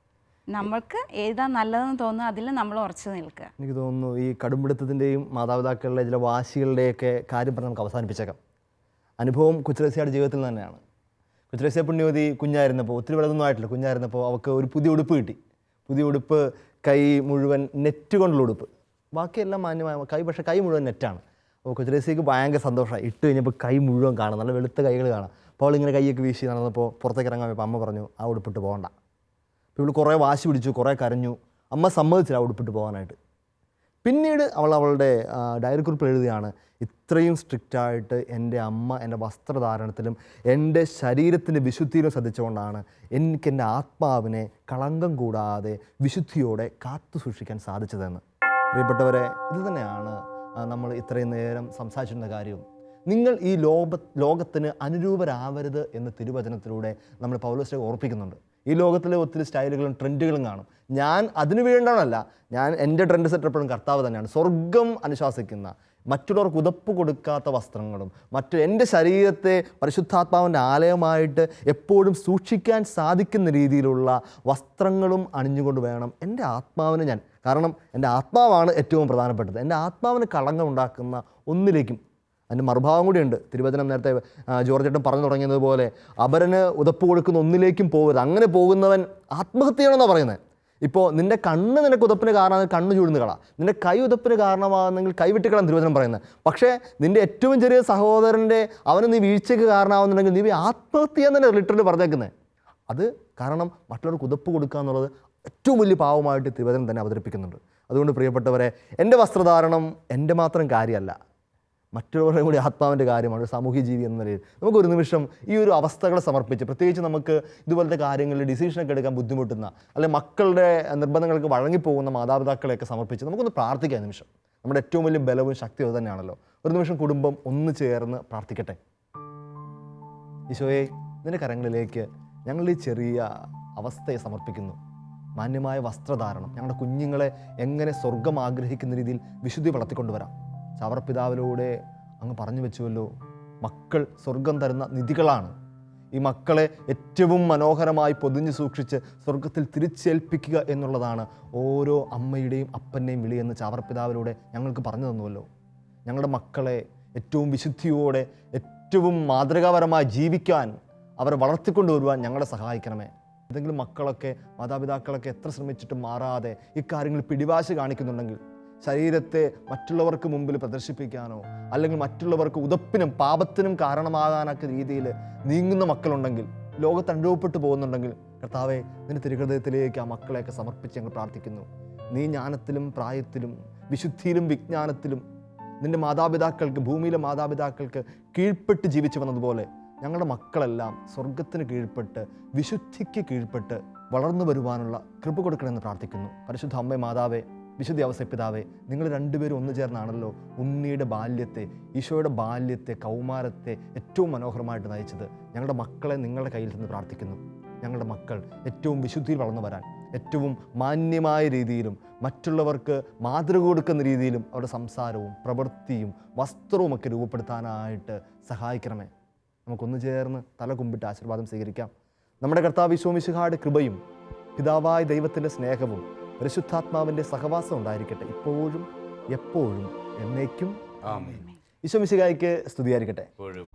നമ്മൾക്ക് ഏതാ നല്ലതെന്ന് തോന്നുന്നു അതിൽ നമ്മൾ ഉറച്ചു നിൽക്കുക. എനിക്ക് തോന്നുന്നു ഈ കടുംപിടുത്തത്തിൻ്റെയും മാതാപിതാക്കളുടെ ചില വാശികളുടെയൊക്കെ കാര്യം പറഞ്ഞ് നമുക്ക് അവസാനിപ്പിച്ചേക്കാം. അനുഭവം കൊച്ചുരേസ്യയുടെ ജീവിതത്തിൽ തന്നെയാണ്. കൊച്ചുരേസ്യ പുണ്യവതി കുഞ്ഞായിരുന്നപ്പോൾ, ഒത്തിരി വലുതൊന്നും ആയിട്ടില്ല, കുഞ്ഞായിരുന്നപ്പോൾ അവൾക്ക് ഒരു പുതിയ ഉടുപ്പ് കിട്ടി. പുതിയ ഉടുപ്പ് കൈ മുഴുവൻ നെറ്റ് കൊണ്ടുള്ള ഉടുപ്പ്, ബാക്കിയെല്ലാം മാന്യമായ പക്ഷേ കൈ മുഴുവൻ നെറ്റാണ്. അപ്പോൾ കൊച്ചുരേസ്യക്ക് ഭയങ്കര സന്തോഷമായി. ഇട്ട് കഴിഞ്ഞപ്പോൾ കൈ മുഴുവൻ കാണാം, നല്ല വെളുത്ത കൈകൾ കാണാം. അപ്പോൾ അവളിങ്ങനെ കൈയൊക്കെ വീശി നടന്നപ്പോൾ പുറത്തേക്ക് ഇറങ്ങാൻ പോയപ്പോൾ അമ്മ പറഞ്ഞു ആ ഉടുപ്പിട്ട് പോകണ്ട. അപ്പോൾ ഇവൾ കുറേ വാശി പിടിച്ചു, കുറേ കരഞ്ഞു. അമ്മ സമ്മതിച്ചില്ല ആ ഉടുപ്പിട്ട് പോകാനായിട്ട്. പിന്നീട് അവളുടെ ഡയറി കുറിപ്പിൽ എഴുതിയാണ്, ഇത്രയും സ്ട്രിക്റ്റായിട്ട് എൻ്റെ അമ്മ എൻ്റെ വസ്ത്രധാരണത്തിലും എൻ്റെ ശരീരത്തിൻ്റെ വിശുദ്ധിയിലും ശ്രദ്ധിച്ചുകൊണ്ടാണ് എനിക്കെൻ്റെ ആത്മാവിനെ കളങ്കം കൂടാതെ വിശുദ്ധിയോടെ കാത്തു സൂക്ഷിക്കാൻ സാധിച്ചതെന്ന്. പ്രിയപ്പെട്ടവരെ, ഇത് തന്നെയാണ് നമ്മൾ ഇത്രയും നേരം സംസാരിച്ചിരുന്ന കാര്യവും. നിങ്ങൾ ഈ ലോകത്തിന് അനുരൂപരാവരുത് എന്ന് തിരുവചനത്തിലൂടെ നമ്മൾ പൗലോസിനെ ഓർപ്പിക്കുന്നുണ്ട്. ഈ ലോകത്തിലെ ഒത്തിരി സ്റ്റൈലുകളും ട്രെൻഡുകളും കാണും. ഞാൻ അതിനു വേണ്ടവനല്ല, എൻ്റെ ട്രെൻഡ് സെറ്റ് എപ്പോഴും കർത്താവ് തന്നെയാണ്. സ്വർഗം അനുശാസിക്കുന്ന, മറ്റുള്ളവർക്ക് ഉതപ്പ് കൊടുക്കാത്ത വസ്ത്രങ്ങളും എൻ്റെ ശരീരത്തെ പരിശുദ്ധാത്മാവിൻ്റെ ആലയമായിട്ട് എപ്പോഴും സൂക്ഷിക്കാൻ സാധിക്കുന്ന രീതിയിലുള്ള വസ്ത്രങ്ങളും അണിഞ്ഞുകൊണ്ട് വേണം എൻ്റെ ആത്മാവിനെ ഞാൻ, കാരണം എൻ്റെ ആത്മാവാണ് ഏറ്റവും പ്രധാനപ്പെട്ടത്. എൻ്റെ ആത്മാവിന് കളങ്കം ഉണ്ടാക്കുന്ന ഒന്നിലേക്കും, അതിൻ്റെ മറുഭാവം കൂടിയുണ്ട്. തിരുവചനം നേരത്തെ ജോർജ് ചേട്ടൻ പറഞ്ഞു തുടങ്ങിയതുപോലെ അപരന് ഉതപ്പ് കൊടുക്കുന്ന ഒന്നിലേക്കും പോകരുത്. അങ്ങനെ പോകുന്നവൻ ആത്മഹത്യ ചെയ്യണമെന്നാണ് പറയുന്നത്. ഇപ്പോൾ നിന്റെ കണ്ണ് നിനക്ക് ഉതപ്പിന് കാരണമാകുന്ന കണ്ണ് ചൂടുന്ന കള, നിന്റെ കൈ ഉതപ്പിന് കാരണമാകുന്നെങ്കിൽ കൈവിട്ടുകളാണ് തിരുവചനം പറയുന്നത്. പക്ഷേ നിന്റെ ഏറ്റവും ചെറിയ സഹോദരൻ്റെ അവന് നീ വീഴ്ചയ്ക്ക് കാരണമാകുന്നുണ്ടെങ്കിൽ നീ ആത്മഹത്യ എന്ന് തന്നെ ലിറ്ററലി പറഞ്ഞേക്കുന്നത്. അത് കാരണം മറ്റുള്ളവർക്ക് ഉതപ്പ് കൊടുക്കുക എന്നുള്ളത് ഏറ്റവും വലിയ പാവമായിട്ട് തിരുവചനം തന്നെ അവതരിപ്പിക്കുന്നുണ്ട്. അതുകൊണ്ട് പ്രിയപ്പെട്ടവരെ, എൻ്റെ വസ്ത്രധാരണം എൻ്റെ മാത്രം കാര്യമല്ല, മറ്റുള്ളവരുടെ കൂടി ആത്മാവിൻ്റെ കാര്യമാണ്. ഒരു സാമൂഹ്യ ജീവി എന്ന നിലയിൽ നമുക്കൊരു നിമിഷം ഈ ഒരു അവസ്ഥകളെ സമർപ്പിച്ച്, പ്രത്യേകിച്ച് നമുക്ക് ഇതുപോലത്തെ കാര്യങ്ങളിൽ ഡിസിഷനൊക്കെ എടുക്കാൻ ബുദ്ധിമുട്ടുന്ന, അല്ലെങ്കിൽ മക്കളുടെ നിർബന്ധങ്ങൾക്ക് വഴങ്ങിപ്പോകുന്ന മാതാപിതാക്കളെയൊക്കെ സമർപ്പിച്ച് നമുക്കൊന്ന് പ്രാർത്ഥിക്കാം. നിമിഷം നമ്മുടെ ഏറ്റവും വലിയ ബലവും ശക്തിയും തന്നെയാണല്ലോ. ഒരു നിമിഷം കുടുംബം ഒന്ന് ചേർന്ന് പ്രാർത്ഥിക്കട്ടെ. ഈശോയെ, നിന്റെ കരങ്ങളിലേക്ക് ഞങ്ങൾ ഈ ചെറിയ അവസ്ഥയെ സമർപ്പിക്കുന്നു. മാന്യമായ വസ്ത്രധാരണം, ഞങ്ങളുടെ കുഞ്ഞുങ്ങളെ എങ്ങനെ സ്വർഗം ആഗ്രഹിക്കുന്ന രീതിയിൽ വിശുദ്ധി വളർത്തിക്കൊണ്ടുവരാം. ചാവറപ്പിതാവിലൂടെ അങ്ങ് പറഞ്ഞു വെച്ചുവല്ലോ, മക്കൾ സ്വർഗം തരുന്ന നിധികളാണ്. ഈ മക്കളെ ഏറ്റവും മനോഹരമായി പൊതിഞ്ഞു സൂക്ഷിച്ച് സ്വർഗത്തിൽ തിരിച്ചേൽപ്പിക്കുക എന്നുള്ളതാണ് ഓരോ അമ്മയുടെയും അപ്പൻ്റെയും വിളിയെന്ന് ചാവറപ്പിതാവിലൂടെ ഞങ്ങൾക്ക് പറഞ്ഞു തന്നുവല്ലോ. ഞങ്ങളുടെ മക്കളെ ഏറ്റവും വിശുദ്ധിയോടെ ഏറ്റവും മാതൃകാപരമായി ജീവിക്കാൻ അവരെ വളർത്തിക്കൊണ്ടുവരുവാൻ ഞങ്ങളെ സഹായിക്കണമേ. ഏതെങ്കിലും മക്കളൊക്കെ മാതാപിതാക്കളൊക്കെ എത്ര ശ്രമിച്ചിട്ടും മാറാതെ ഇക്കാര്യങ്ങൾ പിടിവാശി കാണിക്കുന്നുണ്ടെങ്കിൽ, ശരീരത്തെ മറ്റുള്ളവർക്ക് മുമ്പിൽ പ്രദർശിപ്പിക്കാനോ അല്ലെങ്കിൽ മറ്റുള്ളവർക്ക് ഉതപ്പിനും പാപത്തിനും കാരണമാകാനൊക്കെ രീതിയിൽ നീങ്ങുന്ന മക്കളുണ്ടെങ്കിൽ, ലോകത്ത് അനുഭവപ്പെട്ടു പോകുന്നുണ്ടെങ്കിൽ, കർത്താവെ, നിന്റെ തിരുഹൃദയത്തിലേക്ക് ആ മക്കളെയൊക്കെ സമർപ്പിച്ച് ഞങ്ങൾ പ്രാർത്ഥിക്കുന്നു. നീ ജ്ഞാനത്തിലും പ്രായത്തിലും വിശുദ്ധിയിലും വിജ്ഞാനത്തിലും നിന്റെ മാതാപിതാക്കൾക്ക്, ഭൂമിയിലെ മാതാപിതാക്കൾക്ക് കീഴ്പ്പെട്ട് ജീവിച്ചു വന്നതുപോലെ ഞങ്ങളുടെ മക്കളെല്ലാം സ്വർഗത്തിന് കീഴ്പ്പെട്ട് വിശുദ്ധിക്ക് കീഴ്പ്പെട്ട് വളർന്നു വരുവാനുള്ള കൃപ കൊടുക്കണമെന്ന് പ്രാർത്ഥിക്കുന്നു. പരിശുദ്ധ അമ്മേ, മാതാവേ, വിശുദ്ധ ഔസേപ്പിതാവേ, നിങ്ങൾ രണ്ടുപേരും ഒന്നു ചേർന്നാണല്ലോ ഉണ്ണിയുടെ ബാല്യത്തെ, ഈശോയുടെ ബാല്യത്തെ, കൗമാരത്തെ ഏറ്റവും മനോഹരമായിട്ട് നയിച്ചത്. ഞങ്ങളുടെ മക്കളെ നിങ്ങളുടെ കയ്യിൽ നിന്ന് പ്രാർത്ഥിക്കുന്നു. ഞങ്ങളുടെ മക്കൾ ഏറ്റവും വിശുദ്ധിയിൽ വളർന്നു വരാൻ, ഏറ്റവും മാന്യമായ രീതിയിലും മറ്റുള്ളവർക്ക് മാതൃക കൊടുക്കുന്ന രീതിയിലും അവരുടെ സംസാരവും പ്രവൃത്തിയും വസ്ത്രവും ഒക്കെ രൂപപ്പെടുത്താനായിട്ട് സഹായിക്കണമേ. നമുക്കൊന്നു ചേർന്ന് തല കുമ്പിട്ട് ആശീർവാദം സ്വീകരിക്കാം. നമ്മുടെ കർത്താവ് ഈശോ മിശിഹായുടെ കൃപയും പിതാവായ ദൈവത്തിൻ്റെ സ്നേഹവും പരിശുദ്ധാത്മാവിൻ്റെ സഹവാസം ഉണ്ടായിരിക്കട്ടെ, ഇപ്പോഴും എപ്പോഴും എന്നേക്കും. ആമേൻ. ഈശോ മിശിഹായ്ക്ക് സ്തുതിയായിരിക്കട്ടെ. എപ്പോഴും